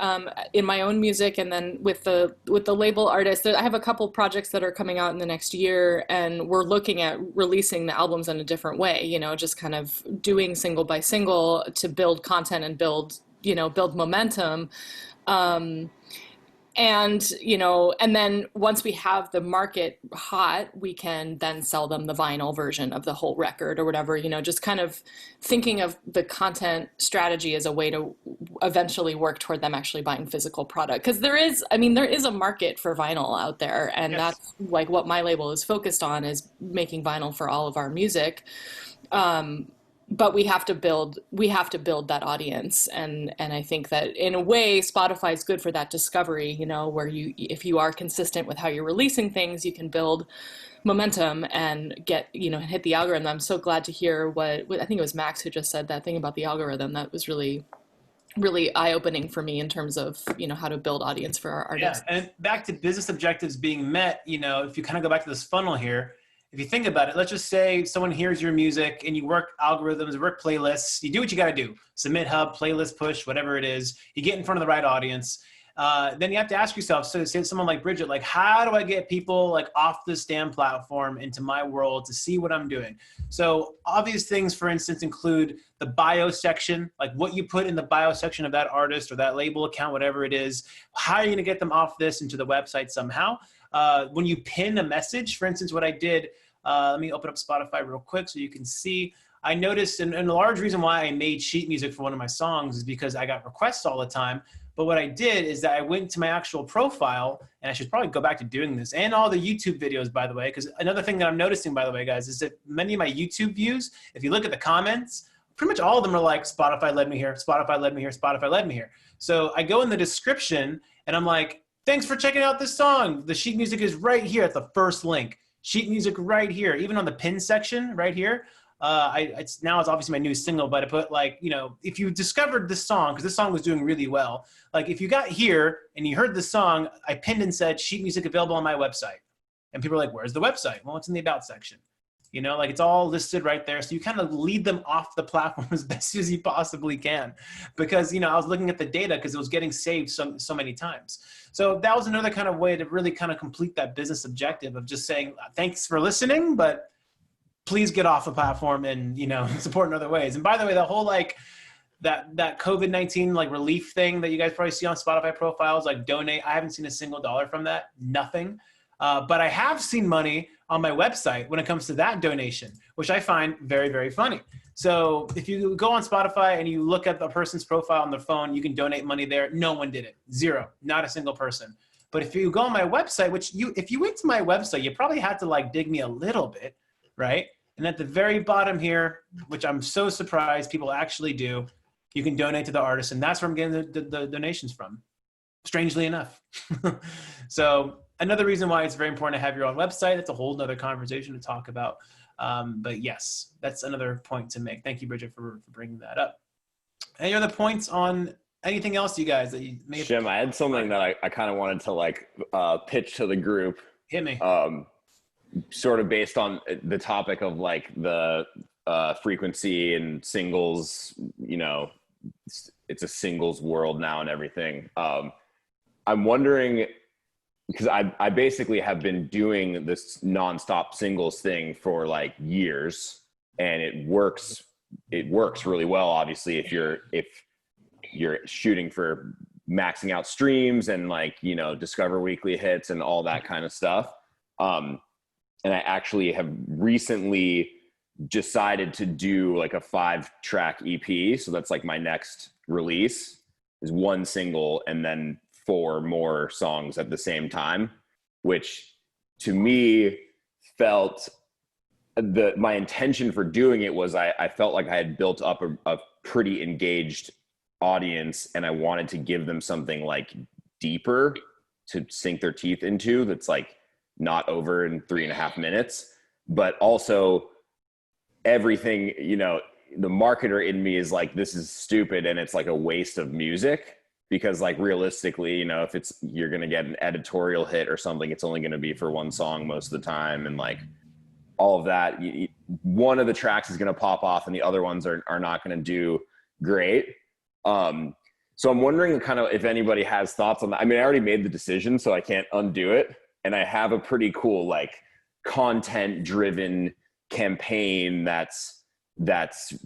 in my own music, and then with the label artists. I have a couple projects that are coming out in the next year, and we're looking at releasing the albums in a different way. You know, just kind of doing single by single to build content and build momentum. And, you know, and then once we have the market hot, we can then sell them the vinyl version of the whole record or whatever, you know, just kind of thinking of the content strategy as a way to eventually work toward them actually buying physical product. Because there is a market for vinyl out there. And that's like what my label is focused on, is making vinyl for all of our music. But we have to build that audience, and I think that in a way Spotify is good for that discovery, you know, where if you are consistent with how you're releasing things, you can build momentum and get, you know, hit the algorithm. I'm so glad to hear what I think it was Max who just said that thing about the algorithm. That was really eye-opening for me in terms of, you know, how to build audience for our artists. Yeah, and back to business objectives being met, you know, if you kind of go back to this funnel here, if you think about it, let's just say someone hears your music and you work algorithms, work playlists, you do what you got to do. Submit hub, playlist push, whatever it is. You get in front of the right audience. Then you have to ask yourself, so say someone like Bridget, like, how do I get people like off this damn platform into my world to see what I'm doing? So obvious things, for instance, include the bio section, like what you put in the bio section of that artist or that label account, whatever it is. How are you going to get them off this into the website somehow? When you pin a message, for instance, what I did, let me open up Spotify real quick so you can see. I noticed, and a large reason why I made sheet music for one of my songs is because I got requests all the time. But what I did is that I went to my actual profile, and I should probably go back to doing this, and all the YouTube videos, by the way, because another thing that I'm noticing, by the way, guys, is that many of my YouTube views, if you look at the comments, pretty much all of them are like, Spotify led me here, Spotify led me here, Spotify led me here. So I go in the description, and I'm like, thanks for checking out this song. The sheet music is right here at the first link. Sheet music right here, even on the pin section right here. It's obviously my new single, but I put like, you know, if you discovered this song, because this song was doing really well, like if you got here and you heard the song, I pinned and said sheet music available on my website. And people are like, where's the website? Well, it's in the about section. You know, like it's all listed right there. So you kind of lead them off the platform as best as you possibly can. Because, you know, I was looking at the data because it was getting saved so many times. So that was another kind of way to really kind of complete that business objective of just saying, thanks for listening, but please get off the platform and, you know, support in other ways. And by the way, the whole like that COVID-19 like relief thing that you guys probably see on Spotify profiles, like donate, I haven't seen a single dollar from that, nothing. But I have seen money on my website when it comes to that donation, which I find very, very funny. So if you go on Spotify and you look at the person's profile on their phone, you can donate money there. No one did it. Zero, not a single person. But if you go on my website, if you went to my website, you probably had to like dig me a little bit, right? And at the very bottom here, which I'm so surprised people actually do, you can donate to the artist. And that's where I'm getting the donations from, strangely enough. So another reason why it's very important to have your own website. That's a whole nother conversation to talk about. But yes, that's another point to make. Thank you, Bridget, for bringing that up. Any other points on anything else, you guys, that you may have? Jim, I had something that I kind of wanted to like pitch to the group. Hit me. Sort of based on the topic of like the frequency and singles, you know, it's a singles world now and everything. I'm wondering, because I basically have been doing this nonstop singles thing for like years, and it works really well, obviously, if you're shooting for maxing out streams and like, you know, discover weekly hits and all that kind of stuff. And I actually have recently decided to do like a 5-track EP. So that's like my next release is one single and then 4 more songs at the same time, which to me felt my intention for doing it was I felt like I had built up a pretty engaged audience, and I wanted to give them something like deeper to sink their teeth into that's like not over in 3.5 minutes, but also everything, you know, the marketer in me is like, this is stupid and it's like a waste of music, because like realistically, you know, if you're going to get an editorial hit or something, it's only going to be for one song most of the time. And like all of that, one of the tracks is going to pop off and the other ones are not going to do great. So I'm wondering kind of if anybody has thoughts on that. I mean, I already made the decision, so I can't undo it. And I have a pretty cool, like, content-driven campaign that's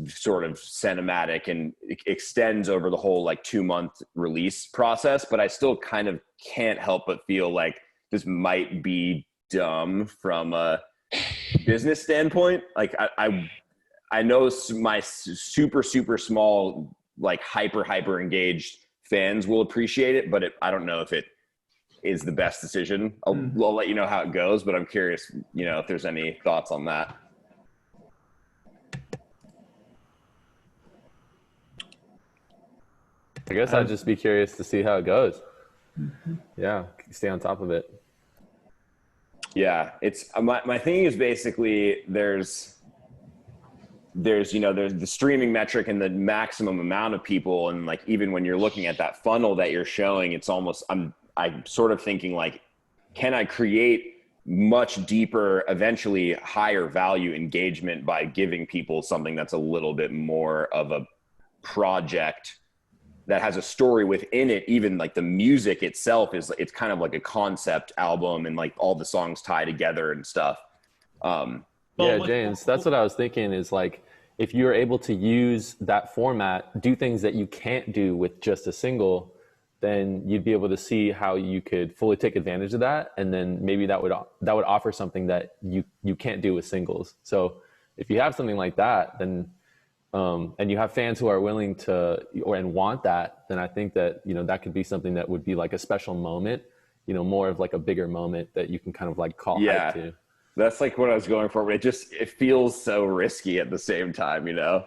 sort of cinematic and extends over the whole, like, 2-month release process. But I still kind of can't help but feel like this might be dumb from a business standpoint. Like, I know my super, super small, like, hyper engaged fans will appreciate it, but I don't know if it is the best decision. I'll let you know how it goes, but I'm curious, you know, if there's any thoughts on that. I guess I'd just be curious to see how it goes. Yeah, stay on top of it. Yeah, it's my thing is basically there's the streaming metric and the maximum amount of people, and like even when you're looking at that funnel that you're showing, it's almost I'm sort of thinking like, can I create much deeper, eventually higher value engagement by giving people something that's a little bit more of a project that has a story within it. Even like the music itself it's kind of like a concept album, and like all the songs tie together and stuff. Yeah, James, that's what I was thinking is like, if you're able to use that format, do things that you can't do with just a single, then you'd be able to see how you could fully take advantage of that. And then maybe that would offer something that you can't do with singles. So if you have something like that, then and you have fans who are willing to and want that, then I think that, you know, that could be something that would be like a special moment, you know, more of like a bigger moment that you can kind of like call hype to. That's like what I was going for. But it feels so risky at the same time, you know?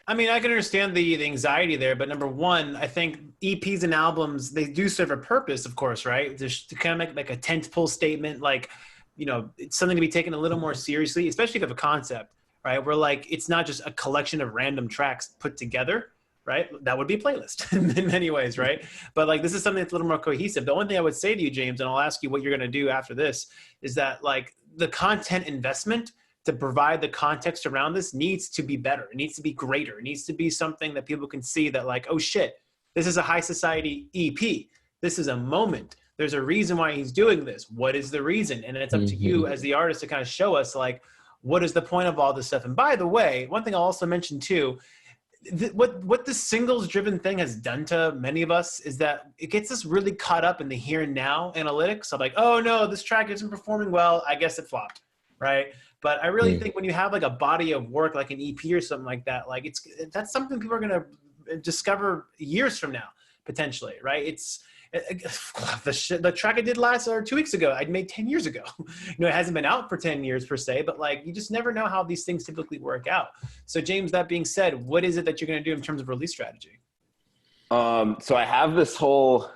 I mean, I can understand the anxiety there, but number one, I think EPs and albums, they do serve a purpose, of course, right? Just to kind of make like a tentpole statement, like, you know, it's something to be taken a little more seriously, especially if you have a concept, right? Where like, it's not just a collection of random tracks put together, right? That would be a playlist in many ways, right? But like, this is something that's a little more cohesive. The one thing I would say to you, James, and I'll ask you what you're going to do after this, is that like the content investment to provide the context around this needs to be better. It needs to be greater. It needs to be something that people can see that like, oh shit, this is a high society EP. This is a moment. There's a reason why he's doing this. What is the reason? And it's up to you as the artist to kind of show us like, what is the point of all this stuff? And by the way, one thing I'll also mention too, what the singles driven thing has done to many of us is that it gets us really caught up in the here and now analytics of like, oh no, this track isn't performing well. I guess it flopped, right? But I really think when you have like a body of work, like an EP or something like that, like that's something people are going to discover years from now, potentially, right? The track I did 2 weeks ago, I'd made 10 years ago. You know, it hasn't been out for 10 years per se, but like, you just never know how these things typically work out. So James, that being said, what is it that you're going to do in terms of release strategy? So I have this whole,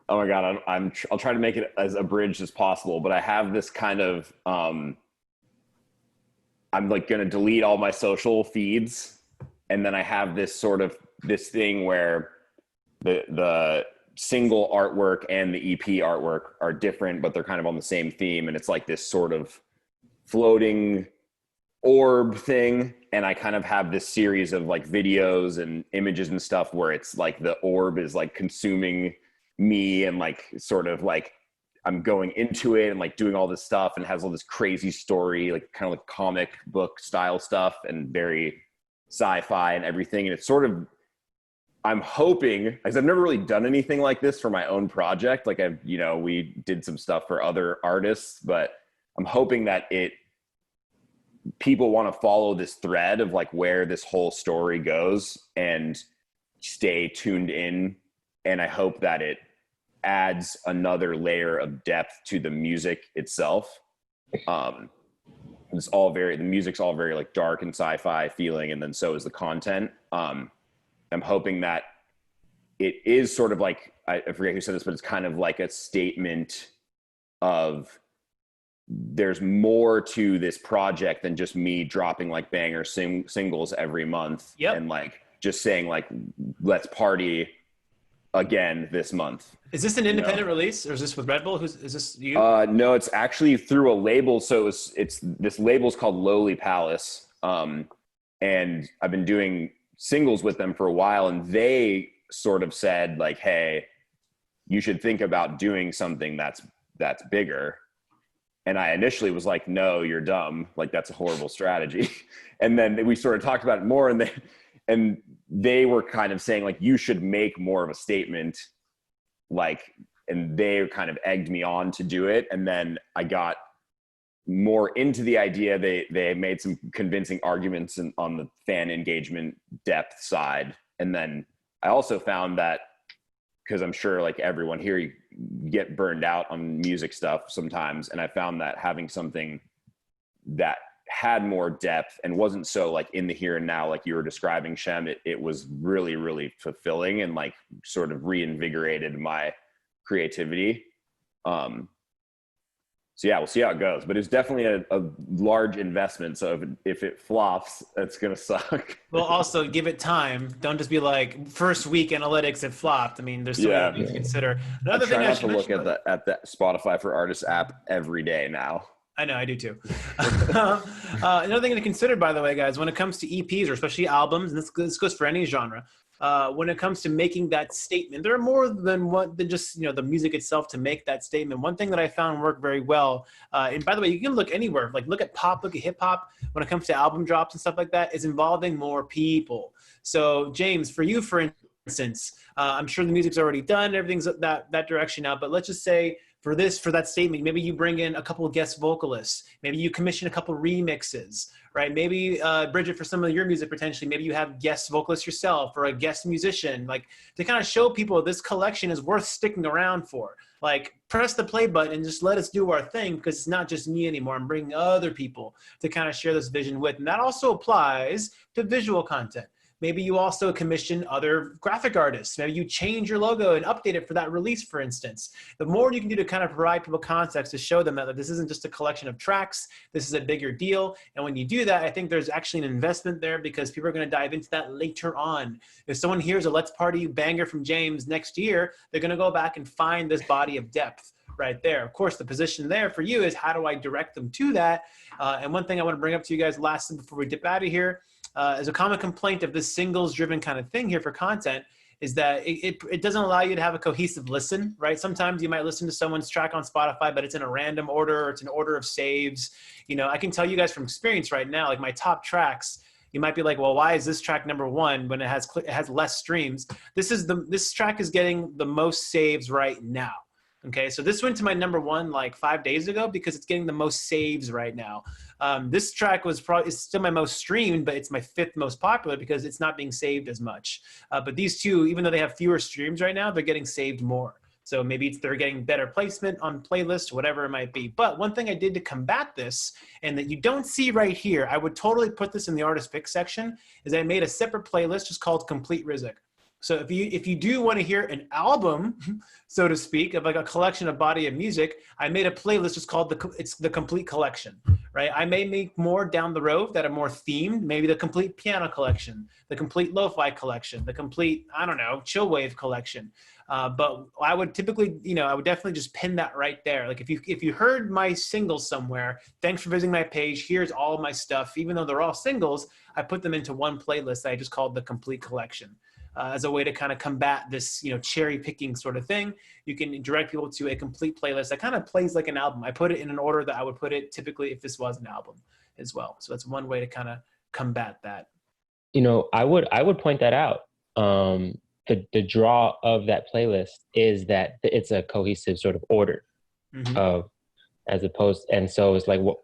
oh my God, I'll try to make it as abridged as possible, but I have this kind of, I'm like going to delete all my social feeds. And then I have this thing where the single artwork and the EP artwork are different, but they're kind of on the same theme. And it's like this sort of floating orb thing. And I kind of have this series of like videos and images and stuff where it's like the orb is like consuming me and like sort of like I'm going into it and like doing all this stuff, and has all this crazy story, like kind of like comic book style stuff and very sci-fi and everything. And it's sort of, I'm hoping, because I've never really done anything like this for my own project. Like we did some stuff for other artists, but I'm hoping that people want to follow this thread of like where this whole story goes and stay tuned in. And I hope that it adds another layer of depth to the music itself. The music's all very like dark and sci-fi feeling, and then so is the content. I'm hoping that it is sort of like, I forget who said this, but it's kind of like a statement of there's more to this project than just me dropping like banger singles every month. And like just saying like, let's party again this month. Is this an independent release, or is this with Red Bull? Is this you? No, it's actually through a label. So it's this label's called Lowly Palace. And I've been doing singles with them for a while, and they sort of said like, hey, you should think about doing something that's bigger. And I initially was like, no, you're dumb. Like, that's a horrible strategy. And then we sort of talked about it more, and they were kind of saying like, you should make more of a statement, like, and they kind of egged me on to do it. And then I got more into the idea. They made some convincing arguments on the fan engagement depth side. And then I also found that, because I'm sure like everyone here, you get burned out on music stuff sometimes. And I found that having something that had more depth and wasn't so like in the here and now, like you were describing, Shem, it was really, really fulfilling and like sort of reinvigorated my creativity. So yeah, we'll see how it goes, but it's definitely a large investment. So if it flops, it's going to suck. Well, also give it time. Don't just be like, first week analytics, it flopped. I mean, there's so many things to consider. Another thing I should look at the Spotify for Artists app every day now. I know, I do too. Another thing to consider, by the way, guys, when it comes to EPs or especially albums, and this goes for any genre, when it comes to making that statement, there are more than just the music itself to make that statement. One thing that I found worked very well, and by the way, you can look anywhere, like look at pop, look at hip hop. When it comes to album drops and stuff like that, is involving more people. So James, for you, for instance, I'm sure the music's already done, everything's that direction now. But let's just say, for that statement, maybe you bring in a couple of guest vocalists, maybe you commission a couple remixes, right? Maybe Bridget, for some of your music, potentially, maybe you have guest vocalists yourself or a guest musician, like to kind of show people this collection is worth sticking around for. Like, press the play button and just let us do our thing, because it's not just me anymore. I'm bringing other people to kind of share this vision with. And that also applies to visual content. Maybe you also commission other graphic artists. Maybe you change your logo and update it for that release, for instance. The more you can do to kind of provide people context to show them that this isn't just a collection of tracks, this is a bigger deal. And when you do that, I think there's actually an investment there, because people are going to dive into that later on. If someone hears a Let's Party banger from James next year, they're going to go back and find this body of depth right there. Of course, the position there for you is, how do I direct them to that? And one thing I want to bring up to you guys last before we dip out of here, as a common complaint of this singles-driven kind of thing here for content, is that it doesn't allow you to have a cohesive listen, right? Sometimes you might listen to someone's track on Spotify, but it's in a random order, or it's an order of saves. You know, I can tell you guys from experience right now, like my top tracks, you might be like, well, why is this track number one when it has less streams? This track is getting the most saves right now. Okay, so this went to my number one like 5 days ago because it's getting the most saves right now. This track is still my most streamed, but it's my 5th most popular because it's not being saved as much. But these two, even though they have fewer streams right now, they're getting saved more. So maybe they're getting better placement on playlists, whatever it might be. But one thing I did to combat this, and that you don't see right here, I would totally put this in the artist pick section, is I made a separate playlist just called Complete Rizik. So if you do want to hear an album, so to speak, of like a collection of body of music, I made a playlist just called it's the Complete Collection, right? I may make more down the road that are more themed, maybe the Complete Piano Collection, the Complete Lo-Fi Collection, the Complete, I don't know, Chill Wave Collection. But I would typically, I would definitely just pin that right there. Like if you heard my singles somewhere, thanks for visiting my page. Here's all of my stuff. Even though they're all singles, I put them into one playlist that I just called the Complete Collection. As a way to kind of combat this, cherry picking sort of thing. You can direct people to a complete playlist that kind of plays like an album. I put it in an order that I would put it typically if this was an album as well. So that's one way to kind of combat that. I would point that out. The draw of that playlist is that it's a cohesive sort of order of, as opposed, and so it's like, well,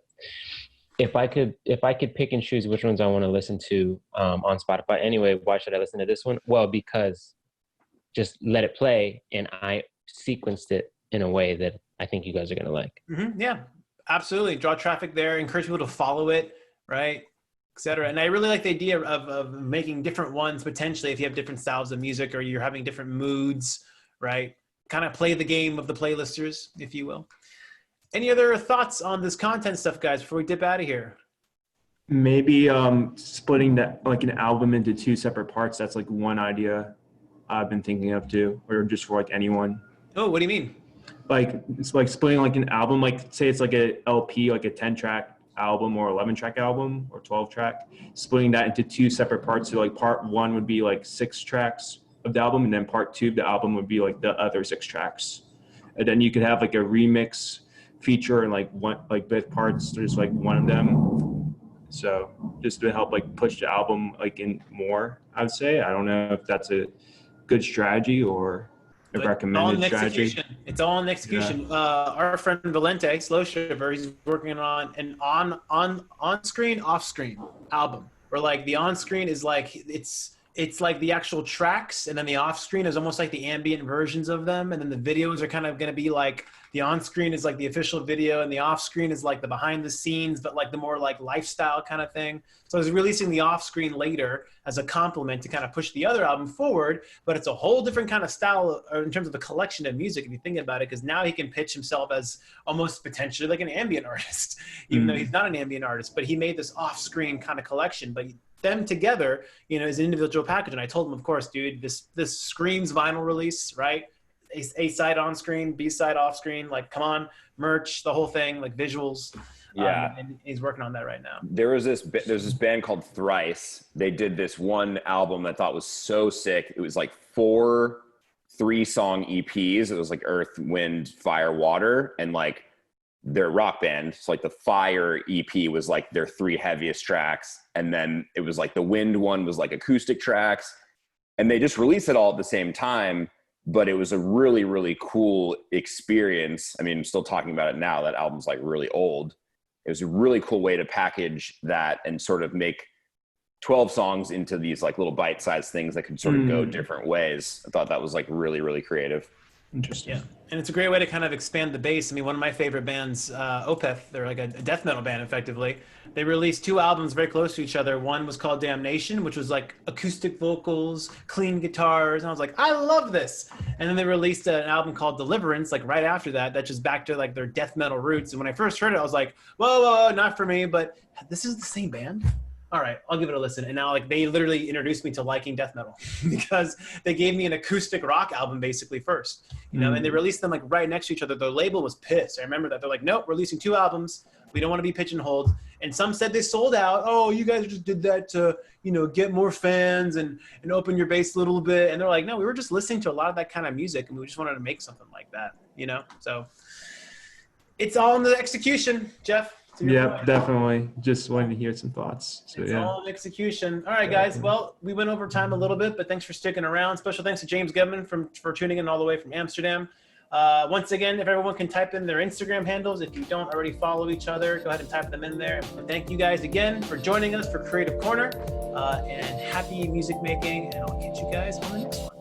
if I could pick and choose which ones I want to listen to on Spotify anyway, why should I listen to this one? Well, because just let it play, and I sequenced it in a way that I think you guys are going to like. Yeah, absolutely. Draw traffic there, encourage people to follow it, right, etc. And I really like the idea of making different ones potentially if you have different styles of music or you're having different moods, right? Kind of play the game of the playlisters, if you will. Any other thoughts on this content stuff, guys, before we dip out of here? Maybe splitting that, like an album into 2 separate parts. That's like one idea I've been thinking of too, or just for like anyone. Oh, what do you mean? Like it's like splitting like an album, like say it's like a LP, like a 10-track album or 11-track album or 12-track, splitting that into 2 separate parts. So like part 1 would be like 6 tracks of the album, and then part 2 of the album would be like the other 6 tracks. And then you could have like a remix feature and like both parts, there's like one of them. So just to help like push the album like in more, I would say. I don't know if that's a good strategy or a recommended strategy. It's all in execution. Yeah. Our friend Valente, Slow Shiver, he's working on an on-screen, off-screen album. Where like the on-screen is like it's like the actual tracks, and then the off-screen is almost like the ambient versions of them, and then the videos are kind of going to be like the on-screen is like the official video, and the off-screen is like the behind the scenes, but like the more like lifestyle kind of thing. So I was releasing the off-screen later as a complement to kind of push the other album forward, but it's a whole different kind of style in terms of the collection of music, if you think about it, because now he can pitch himself as almost potentially like an ambient artist, even though he's not an ambient artist, but he made this off-screen kind of collection, but them together, as an individual package. And I told him, of course, dude, this screams vinyl release, right? A side on screen, B side off screen, like come on, merch, the whole thing, like visuals. Yeah, and he's working on that right now. There's this band called Thrice. They did this one album I thought was so sick. It was like 4 3-song EPs. It was like Earth, Wind, Fire, Water, and like their rock band. So like the Fire EP was like their 3 heaviest tracks, and then it was like the Wind one was like acoustic tracks, and they just released it all at the same time. but it was a really, really cool experience. I mean, I'm still talking about it now. That album's like really old. It was a really cool way to package that and sort of make 12 songs into these like little bite-sized things that could sort of go different ways. I thought that was like really, really creative. Interesting. Yeah. And it's a great way to kind of expand the base. I mean, one of my favorite bands, Opeth, they're like a death metal band, effectively. They released 2 albums very close to each other. One was called Damnation, which was like acoustic vocals, clean guitars. And I was like, I love this. And then they released an album called Deliverance, like right after that, that's just back to like their death metal roots. And when I first heard it, I was like, whoa, not for me, but this is the same band. All right, I'll give it a listen. And now like they literally introduced me to liking death metal because they gave me an acoustic rock album basically first, you know, and they released them like right next to each other. The label was pissed. I remember that. They're like, nope, we're releasing 2 albums. We don't want to be pigeonholed. And some said they sold out. Oh, you guys just did that to, you know, get more fans and open your base a little bit. And they're like, no, we were just listening to a lot of that kind of music and we just wanted to make something like that, you know? So it's all in the execution, Jeff. Yeah, definitely. Just wanted to hear some thoughts. So it's all in execution. All right, guys. Well, we went over time a little bit, but thanks for sticking around. Special thanks to James Goodman for tuning in all the way from Amsterdam. Once again, if everyone can type in their Instagram handles, if you don't already follow each other, go ahead and type them in there. And thank you guys again for joining us for Creative Corner. And happy music making. And I'll catch you guys on the next one.